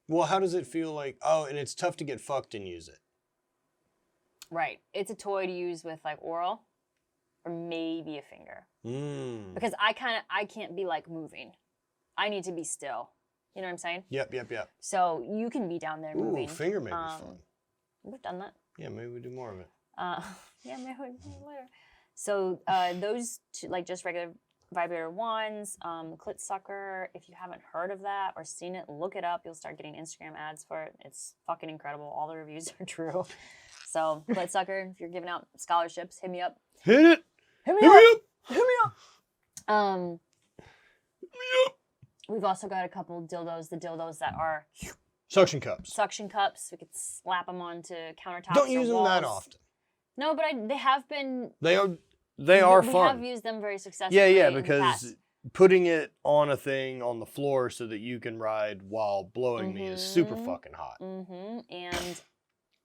Well, how does it feel like, and it's tough to get fucked and use it. Right. It's a toy to use with like oral. or maybe a finger. Mm. Because I can't be like moving. I need to be still. You know what I'm saying? Yep. So you can be down there moving. Ooh, finger may be fun. We've done that. Yeah, maybe we do more of it. Yeah, maybe we do later. So those two, like just regular vibrator ones, clit sucker. If you haven't heard of that or seen it, look it up. You'll start getting Instagram ads for it. It's fucking incredible. All the reviews are true. So clit sucker. If you're giving out scholarships, hit me up. Hit it. Hit me up. Hit me up. We've also got a couple dildos. The dildos that are suction cups. Suction cups. We could slap them onto countertops. Don't use or walls. them that often. No, but they have been. They are fun. We have used them very successfully. Yeah, because putting it on a thing on the floor so that you can ride while blowing me is super fucking hot. And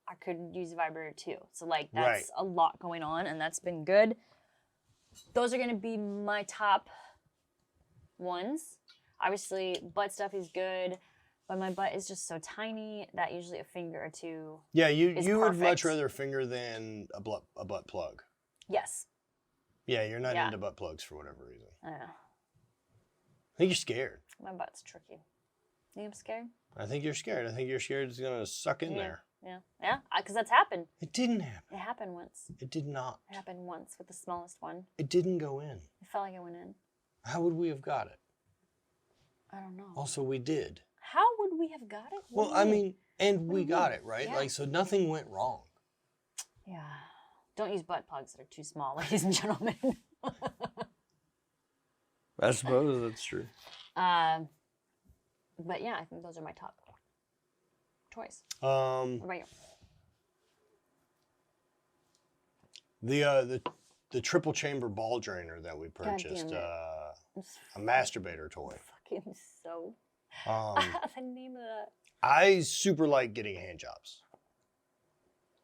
I could use a vibrator too. So like that's a lot going on, and that's been good. Those are going to be my top ones. Obviously, butt stuff is good, but my butt is just so tiny that usually a finger or two. Yeah, you would much rather a finger than a butt plug. Yes. Yeah, you're not into butt plugs for whatever reason. I don't know. I think you're scared. My butt's tricky. Think I'm scared? I think you're scared. I think you're scared it's going to suck in there. Yeah, because that's happened. It didn't happen. It happened once. It did not. It happened once with the smallest one. It didn't go in. It felt like it went in. How would we have got it? I don't know. Also, we did. How would we have got it? Well, I mean, and we got it, right? Yeah. Like, so nothing went wrong. Yeah. Don't use butt plugs that are too small, ladies and gentlemen. I suppose that's true. But yeah, I think those are my top toys. What about you? The triple chamber ball drainer that we purchased, a masturbator toy. Fucking so. The name of that. I super like getting hand jobs.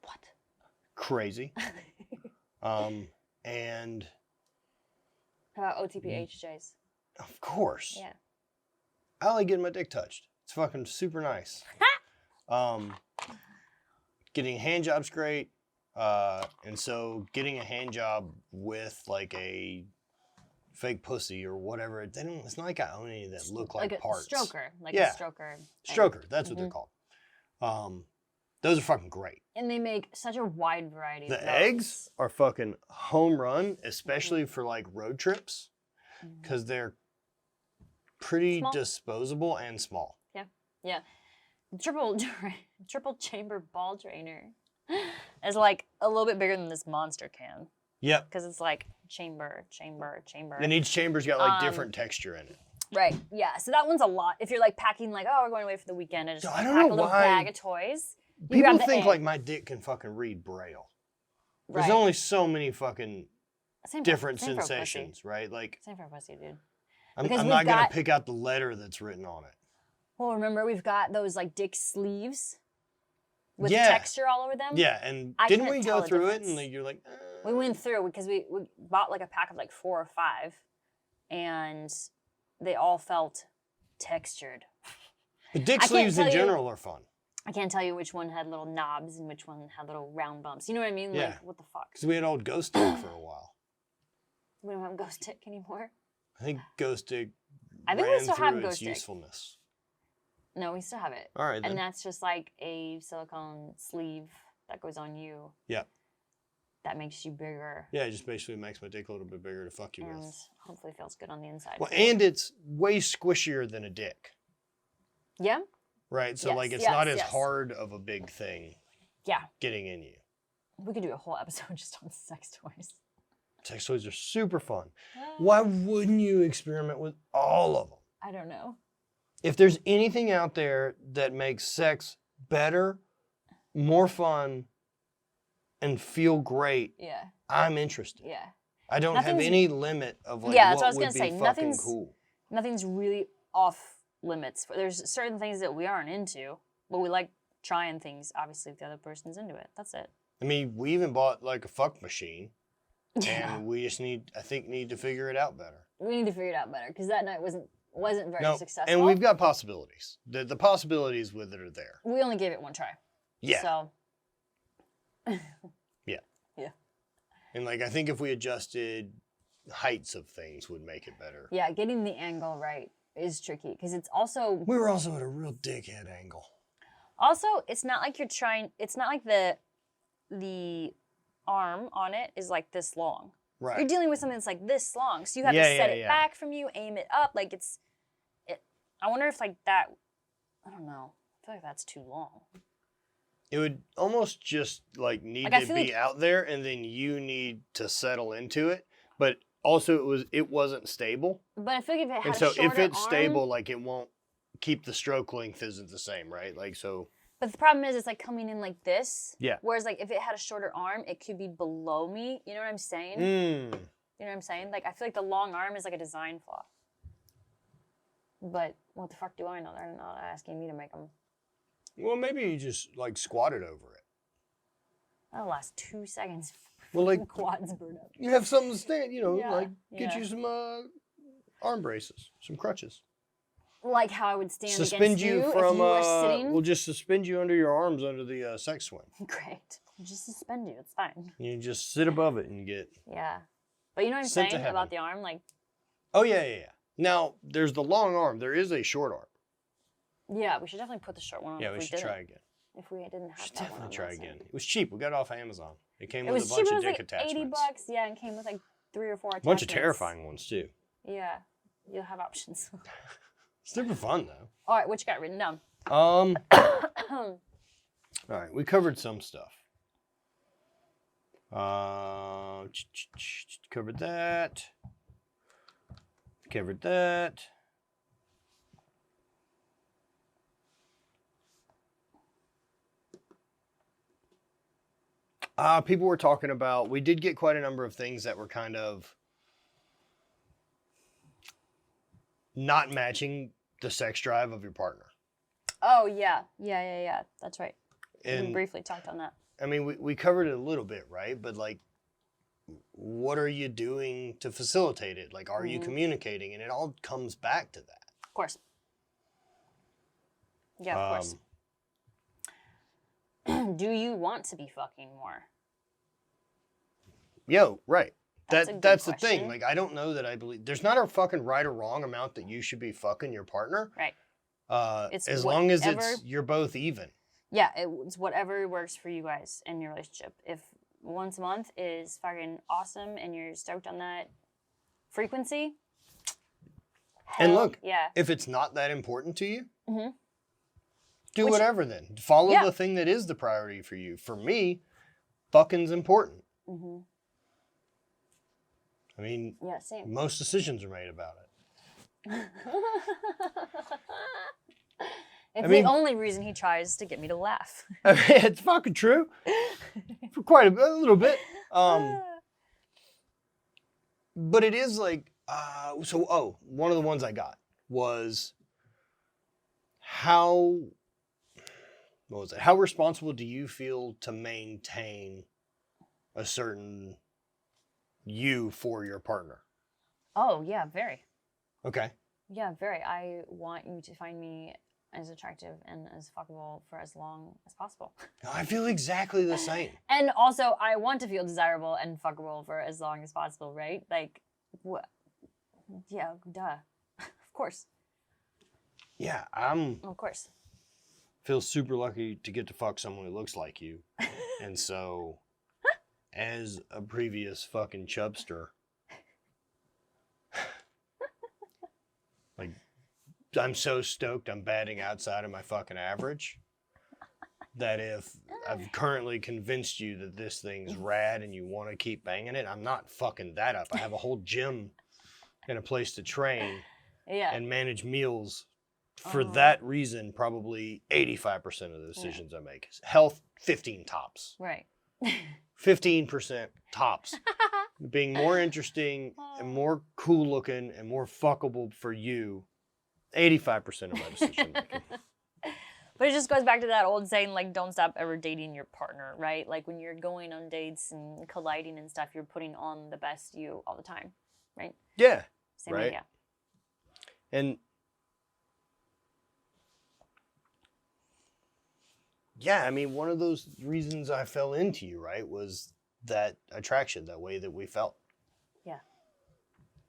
What? Crazy. And. How about OTP HJs? Of course. Yeah. I like getting my dick touched. It's fucking super nice. Getting hand jobs great. And so getting a hand job with like a fake pussy or whatever, it's not like I own any that look like parts. A stroker. A stroker. Stroker, that's what they're called. Those are fucking great. And they make such a wide variety of The eggs are fucking home run, especially for like road trips, because they're pretty disposable and small. Yeah. Triple chamber ball drainer is like a little bit bigger than this monster can. Yep. Because it's like chamber. And each chamber's got like different texture in it. Right. Yeah. So that one's a lot. If you're like packing, like, oh, we're going away for the weekend, and just I don't pack know a little why bag of toys. People think like my dick can fucking read Braille. There's only so many fucking different sensations, right? Like, same for a pussy, dude. I'm not going to pick out the letter that's written on it. Well, remember, we've got those like dick sleeves with texture all over them. Yeah, and didn't we go through it and like, you're like... We went through because we bought like a pack of like 4 or 5, and they all felt textured. The dick sleeves in general are fun. I can't tell you which one had little knobs and which one had little round bumps. You know what I mean? Yeah. Like, what the fuck? Because we had old Ghost Dick for a while. We don't have Ghost Dick anymore. I think Ghost Dick we still have Ghost its Dick. usefulness. No, we still have it. All right, then. And that's just like a silicone sleeve that goes on you. Yeah. That makes you bigger. Yeah, it just basically makes my dick a little bit bigger to fuck you with. And hopefully feels good on the inside. Well, and it's way squishier than a dick. Yeah? Right? So, like, it's not as hard of a big thing getting in you. We could do a whole episode just on sex toys. Sex toys are super fun. Why wouldn't you experiment with all of them? I don't know. If there's anything out there that makes sex better, more fun, and feel great, I'm interested. Yeah. I don't have any limit of like that's what what I was would gonna be say. fucking cool. Nothing's really off limits. There's certain things that we aren't into, but we like trying things, obviously, if the other person's into it. That's it. I mean, we even bought like a fuck machine. And we just need to figure it out better. We need to figure it out better, because that night wasn't very successful. And we've got possibilities. The possibilities with it are there. We only gave it one try. Yeah. So. Yeah. And like, I think if we adjusted heights of things would make it better. Yeah, getting the angle right is tricky because it's also... We were also at a real dickhead angle. Also, it's not like you're trying... It's not like the arm on it is like this long. Right. You're dealing with something that's like this long. So you have to set it back from you, aim it up. Like it's... I wonder if like that... I don't know. I feel like that's too long. It would almost just like need to be out there, and then you need to settle into it. But also, it wasn't stable. But I feel like if it had and a so shorter if it's arm, stable, like it won't keep the stroke length isn't the same, right? Like so. But the problem is, it's like coming in like this. Yeah. Whereas like if it had a shorter arm, it could be below me. You know what I'm saying? Mm. You know what I'm saying? Like I feel like the long arm is like a design flaw. But what the fuck do I know? They're not asking me to make them. Well, maybe you just like squatted over it. That'll last 2 seconds. Well, like quads burn up. You have something to stand, Yeah, like get you some arm braces, some crutches. Like how I would stand Suspend against you you from. if you were sitting. We'll just suspend you under your arms under the sex swing. Great. Just suspend you. It's fine. You just sit above it and get. Yeah, but you know what I'm saying about the arm, like. Oh yeah. Now there's the long arm. There is a short arm. Yeah, we should definitely put the short one on. Yeah, we should try again. If we didn't have that definitely one try again. It was cheap. We got it off Amazon. It came with a bunch cheap. of It dick was attachments. $80. Yeah, and came with like 3 or 4 attachments. A bunch of terrifying ones too. Yeah, you'll have options. Super fun though. All right, what you got written down? All right, we covered some stuff. Covered that. Covered that. People were talking about, we did get quite a number of things that were kind of not matching the sex drive of your partner. Oh, yeah. That's right. And we briefly talked on that. I mean, we covered it a little bit, right? But like, what are you doing to facilitate it? Like, are you communicating? And it all comes back to that. Of course. Yeah, of course. Do you want to be fucking more? Yo, right. That's the thing. question. Like, I don't know that I believe there's not a fucking right or wrong amount that you should be fucking your partner. Right. It's as long as you're both even. Yeah, it's whatever works for you guys in your relationship. If once a month is fucking awesome and you're stoked on that frequency. And look, yeah. if it's not that important to you, do whatever then. Follow the thing that is the priority for you. For me, fucking's important. I mean, same. Most decisions are made about it. It's the only reason he tries to get me to laugh. I mean, it's fucking true. For quite a little bit. But it is like, one of the ones I got was how responsible do you feel to maintain a certain you for your partner? Oh, yeah, very. Okay. Yeah, very. I want you to find me as attractive and as fuckable for as long as possible. I feel exactly the same. And also, I want to feel desirable and fuckable for as long as possible, right? Like, what? Yeah, duh. Of course. Yeah, Of course. Feel super lucky to get to fuck someone who looks like you. And so, as a previous fucking chubster, like, I'm so stoked I'm batting outside of my fucking average that if I've currently convinced you that this thing's rad and you want to keep banging it, I'm not fucking that up. I have a whole gym and a place to train and manage meals. For that reason, probably 85% of the decisions I make. Health, 15 tops. Right. 15% tops. Being more interesting and more cool looking and more fuckable for you, 85% of my decision making. But it just goes back to that old saying, like, don't stop ever dating your partner, right? Like, when you're going on dates and colliding and stuff, you're putting on the best you all the time, right? Yeah. Same idea. And yeah, I mean, one of those reasons I fell into you, right, was that attraction, that way that we felt. Yeah.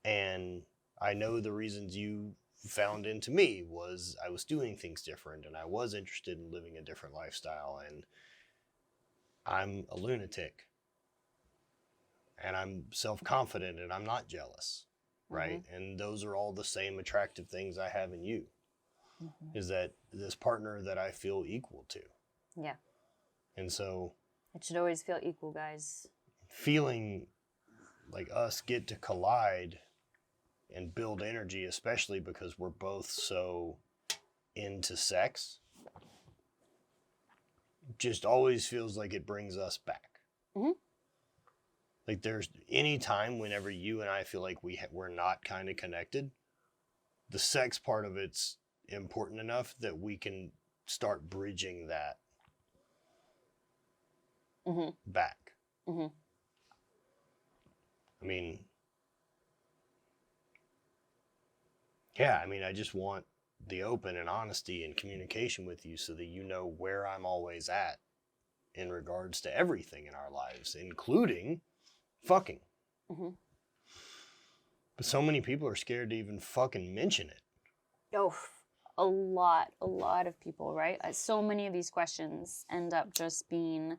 And I know the reasons you found into me was I was doing things different and I was interested in living a different lifestyle, and I'm a lunatic and I'm self-confident and I'm not jealous, right? And those are all the same attractive things I have in you, is that this partner that I feel equal to. Yeah. And so it should always feel equal, guys. Feeling like us get to collide and build energy, especially because we're both so into sex, just always feels like it brings us back. Like there's any time whenever you and I feel like we're not kind of connected, the sex part of it's important enough that we can start bridging that back. I mean, yeah, I mean, I just want the open and honesty and communication with you so that you know where I'm always at in regards to everything in our lives, including fucking. But so many people are scared to even fucking mention it. Oh, a lot of people, right? So many of these questions end up just being,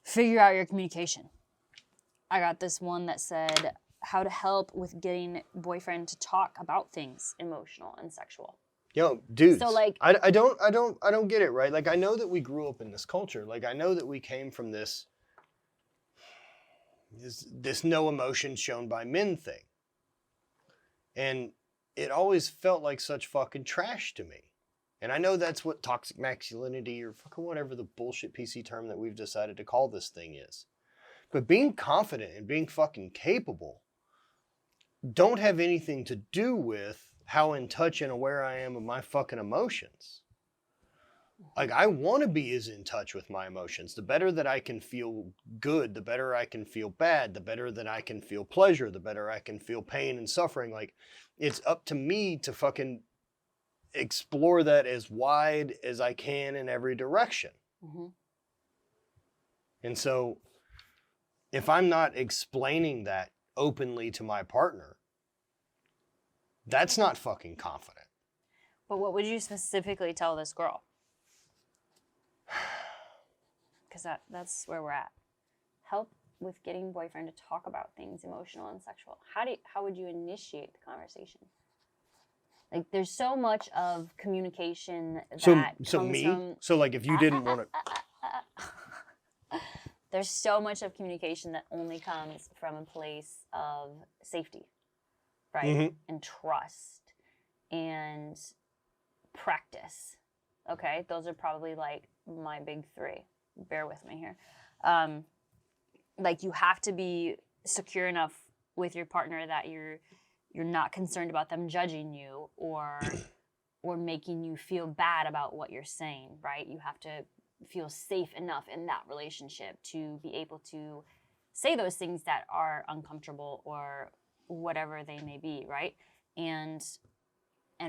figure out your communication. I got this one that said, how to help with getting boyfriend to talk about things emotional and sexual. Yo, dudes, so like, I don't get it, right? Like, I know that we grew up in this culture. Like, I know that we came from this no emotion shown by men thing. And it always felt like such fucking trash to me. And I know that's what toxic masculinity or fucking whatever the bullshit PC term that we've decided to call this thing is. But being confident and being fucking capable don't have anything to do with how in touch and aware I am of my fucking emotions. Like, I want to be as in touch with my emotions. The better that I can feel good, the better I can feel bad, the better that I can feel pleasure, the better I can feel pain and suffering. Like, it's up to me to fucking explore that as wide as I can in every direction. And so, if I'm not explaining that openly to my partner, that's not fucking confident. But what would you specifically tell this girl? Because that's where we're at. Help with getting boyfriend to talk about things emotional and sexual. How would you initiate the conversation? Like, there's so much of communication that comes from... So, like, if you didn't want to... There's so much of communication that only comes from a place of safety, right? And trust and practice. Okay, those are probably like my big three. Bear with me here. Like, you have to be secure enough with your partner that you're not concerned about them judging you or making you feel bad about what you're saying, right? You have to feel safe enough in that relationship to be able to say those things that are uncomfortable or whatever they may be, right? And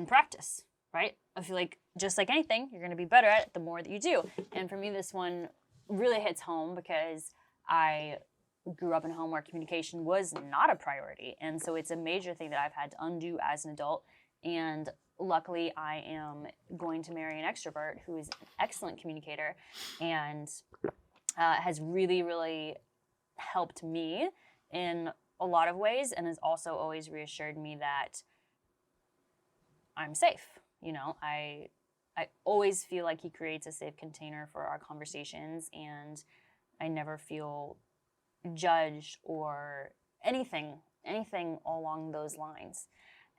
practice, right? I feel like just like anything, you're going to be better at it the more that you do. And for me, this one really hits home because I grew up in a home where communication was not a priority. And so it's a major thing that I've had to undo as an adult. And luckily, I am going to marry an extrovert who is an excellent communicator and has really, really helped me in a lot of ways, and has also always reassured me that I'm safe. You know, I always feel like he creates a safe container for our conversations, and I never feel judged or anything along those lines.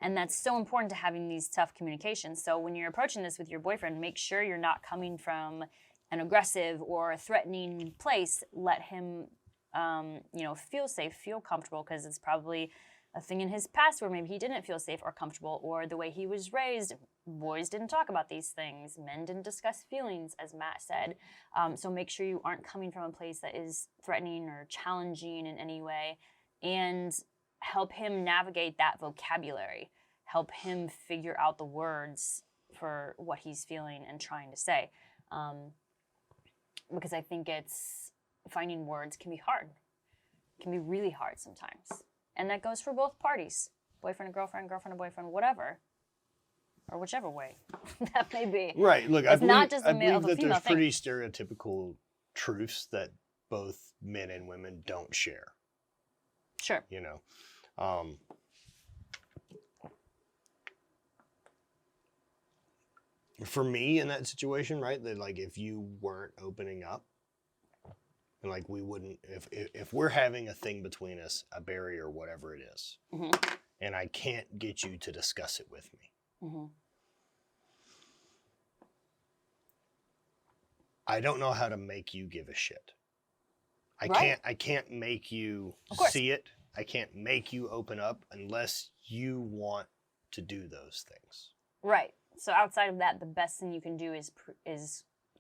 And that's so important to having these tough communications. So when you're approaching this with your boyfriend, make sure you're not coming from an aggressive or a threatening place. Let him, feel safe, feel comfortable, because it's probably a thing in his past where maybe he didn't feel safe or comfortable, or the way he was raised, boys didn't talk about these things, men didn't discuss feelings, as Matt said. So make sure you aren't coming from a place that is threatening or challenging in any way, and help him navigate that vocabulary, help him figure out the words for what he's feeling and trying to say. Because I think it's finding words can be hard. Can be really hard sometimes. And that goes for both parties. Boyfriend and girlfriend and boyfriend, whatever. Or whichever way that may be. Right. Look, it's I believe, not just a I male believe of a that female there's thing. pretty stereotypical truths that both men and women don't share. Sure. You know, for me in that situation, right, that like if you weren't opening up, and like we wouldn't, if we're having a thing between us, a barrier, whatever it is, Mm-hmm. and I can't get you to discuss it with me, Mm-hmm. I don't know how to make you give a shit. Right. I can't make you Of course. see it. I can't make you open up unless you want to do those things. Right. So outside of that, the best thing you can do is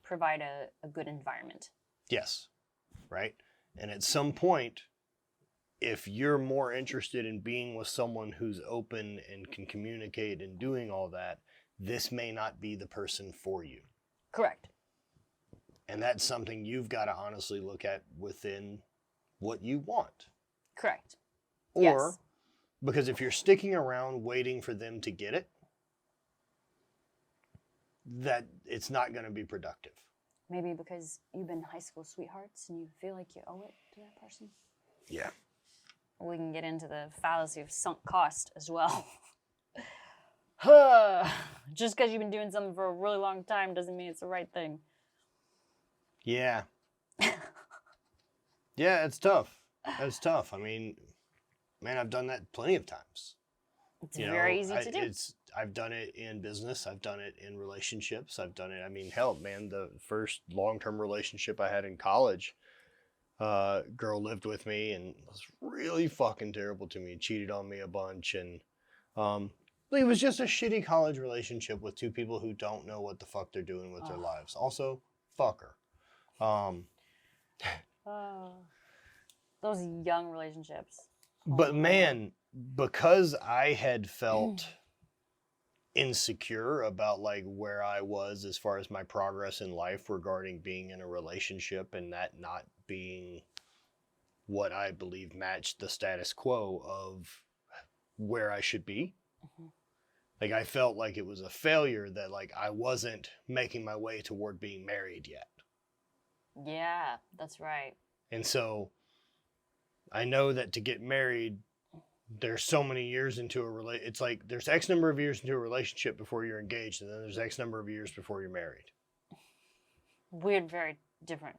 provide a good environment. Yes. Right? And at some point, if you're more interested in being with someone who's open and can communicate and doing all that, this may not be the person for you. Correct. And that's something you've got to honestly look at within what you want. Correct. Or, Yes. because if you're sticking around waiting for them to get it, that it's not going to be productive. Maybe because you've been high school sweethearts and you feel like you owe it to that person. Yeah. We can get into the fallacy of sunk cost as well. Just because you've been doing something for a really long time doesn't mean it's the right thing. Yeah. Yeah, it's tough. It's tough. I mean, man, I've done that plenty of times. It's very easy to do. I've done it in business. I've done it in relationships. I've done it. I mean, hell, man, the first long-term relationship I had in college, girl lived with me and was really fucking terrible to me. Cheated on me a bunch. And it was just a shitty college relationship with two people who don't know what the fuck they're doing with their lives. Also, fuck her. Those young relationships. But man, because I had felt insecure about like where I was as far as my progress in life regarding being in a relationship and that not being what I believe matched the status quo of where I should be. Mm-hmm. Like I felt like it was a failure that like I wasn't making my way toward being married yet. Yeah, that's right. And so I know that to get married, there's so many years into a it's like there's X number of years into a relationship before you're engaged, and then there's X number of years before you're married. Weird, very different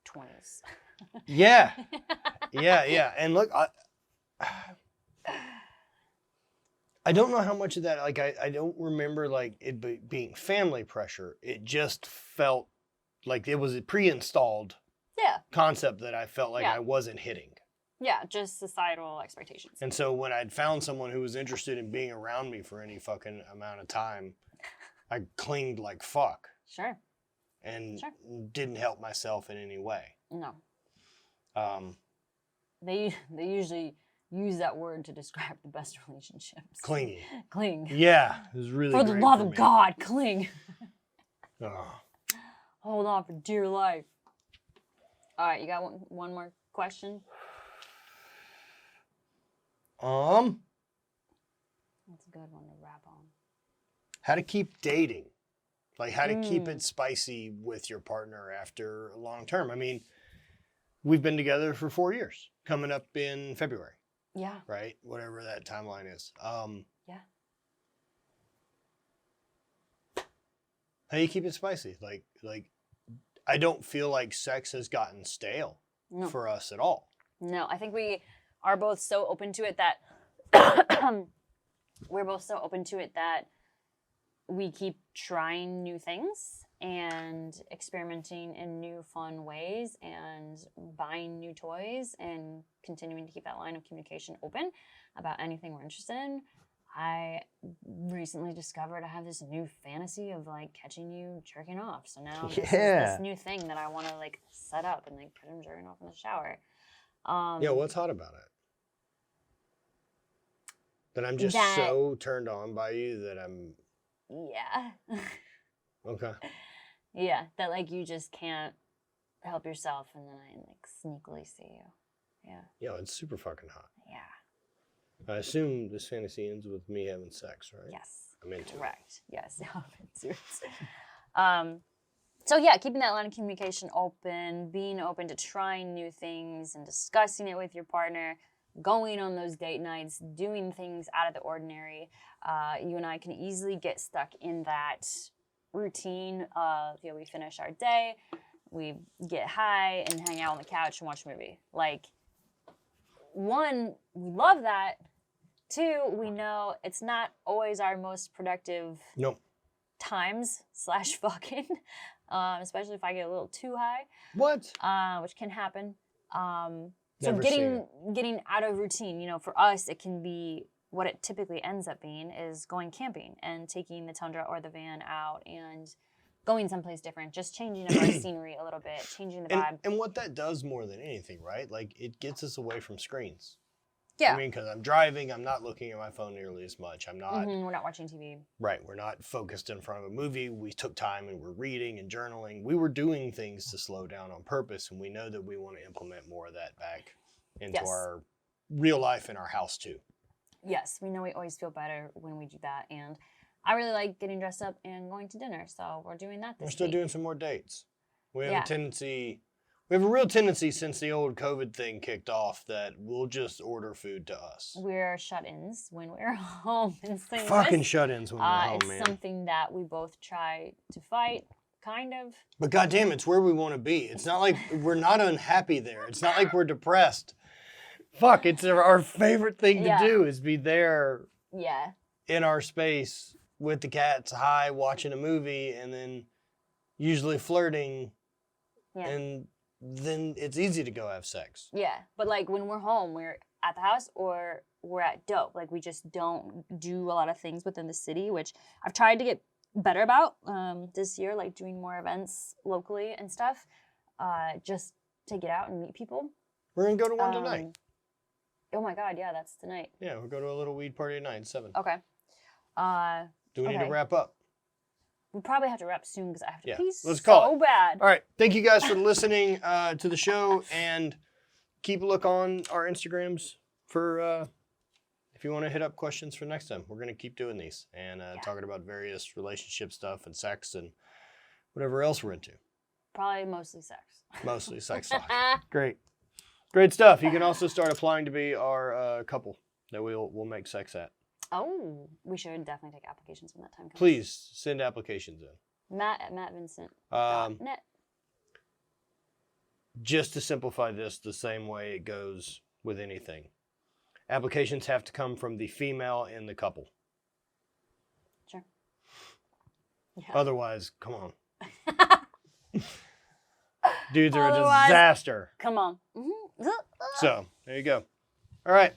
20s. Yeah. Yeah. And look, I don't know how much of that, like, I don't remember, like, it being family pressure. It just felt like it was a pre-installed concept that I felt like I wasn't hitting. Yeah, just societal expectations. And so when I'd found someone who was interested in being around me for any fucking amount of time, I clinged like fuck. Sure. And didn't help myself in any way. No. They usually use that word to describe the best relationships. Clingy. Cling. Yeah, it was really for the love of God, cling. Oh. Hold on for dear life. All right, you got one more question? That's a good one to wrap on. How to keep dating. Like how to keep it spicy with your partner after a long term. I mean, we've been together for 4 years, coming up in February. Yeah. Right? Whatever that timeline is. Yeah. How do you keep it spicy? Like I don't feel like sex has gotten stale for us at all. No, I think we are both so open to it that we keep trying new things and experimenting in new fun ways and buying new toys and continuing to keep that line of communication open about anything we're interested in. I recently discovered I have this new fantasy of like catching you jerking off. So now this is this new thing that I want to like set up and like put him jerking off in the shower. What's hot about it? That I'm just so turned on by you that I'm... Yeah. Okay. Yeah, that like you just can't help yourself, and then I like sneakily see you. Yeah. Yeah, it's super fucking hot. Yeah. I assume this fantasy ends with me having sex, right? Yes. I'm into it. Correct. Yes. I'm into it. So yeah, keeping that line of communication open, being open to trying new things and discussing it with your partner, going on those date nights, doing things out of the ordinary. You and I can easily get stuck in that routine of, we finish our day, we get high and hang out on the couch and watch a movie. Like, one, we love that. Two, we know it's not always our most productive times / fucking, especially if I get a little too high. What? Which can happen. So Never getting out of routine, for us, it can be what it typically ends up being is going camping and taking the Tundra or the van out and going someplace different, just changing up our scenery a little bit, changing the vibe. And what that does more than anything, right? Like, it gets us away from screens. Yeah. I mean, because I'm driving, I'm not looking at my phone nearly as much. I'm not. We're not watching TV. Right. We're not focused in front of a movie. We took time and we're reading and journaling. We were doing things to slow down on purpose, and we know that we want to implement more of that back into our real life in our house too. Yes, we know we always feel better when we do that, and I really like getting dressed up and going to dinner, so we're doing that this week. We're still doing some more dates. We have a real tendency since the old COVID thing kicked off that we'll just order food to us. We're shut-ins when we're home in St. Louis. Fucking shut-ins when we're home, it's man. It's something that we both try to fight, kind of. But goddamn, it's where we want to be. It's not like we're not unhappy there. It's not like we're depressed. Fuck, it's our favorite thing to do is be there in our space with the cats high, watching a movie, and then usually flirting. Yeah. And then it's easy to go have sex. Yeah, but like when we're home, we're at the house or we're at dope. Like we just don't do a lot of things within the city, which I've tried to get better about this year, like doing more events locally and stuff, just to get out and meet people. We're going to go to one tonight. Oh my God, yeah, that's tonight. Yeah, we'll go to a little weed party tonight at 7. Okay. Do we need to wrap up? We probably have to wrap soon because I have to pee let's call so bad. All right. Thank you guys for listening to the show, and keep a look on our Instagrams for if you want to hit up questions for next time. We're going to keep doing these and talking about various relationship stuff and sex and whatever else we're into. Probably mostly sex. Mostly sex talk. Great stuff. You can also start applying to be our couple that we'll make sex at. Oh, we should definitely take applications when that time comes. Please send applications in. Matt at mattvincent.net. Just to simplify this the same way it goes with anything. Applications have to come from the female in the couple. Sure. Yeah. Otherwise, come on. Dudes are a disaster. Come on. Mm-hmm. So, there you go. All right.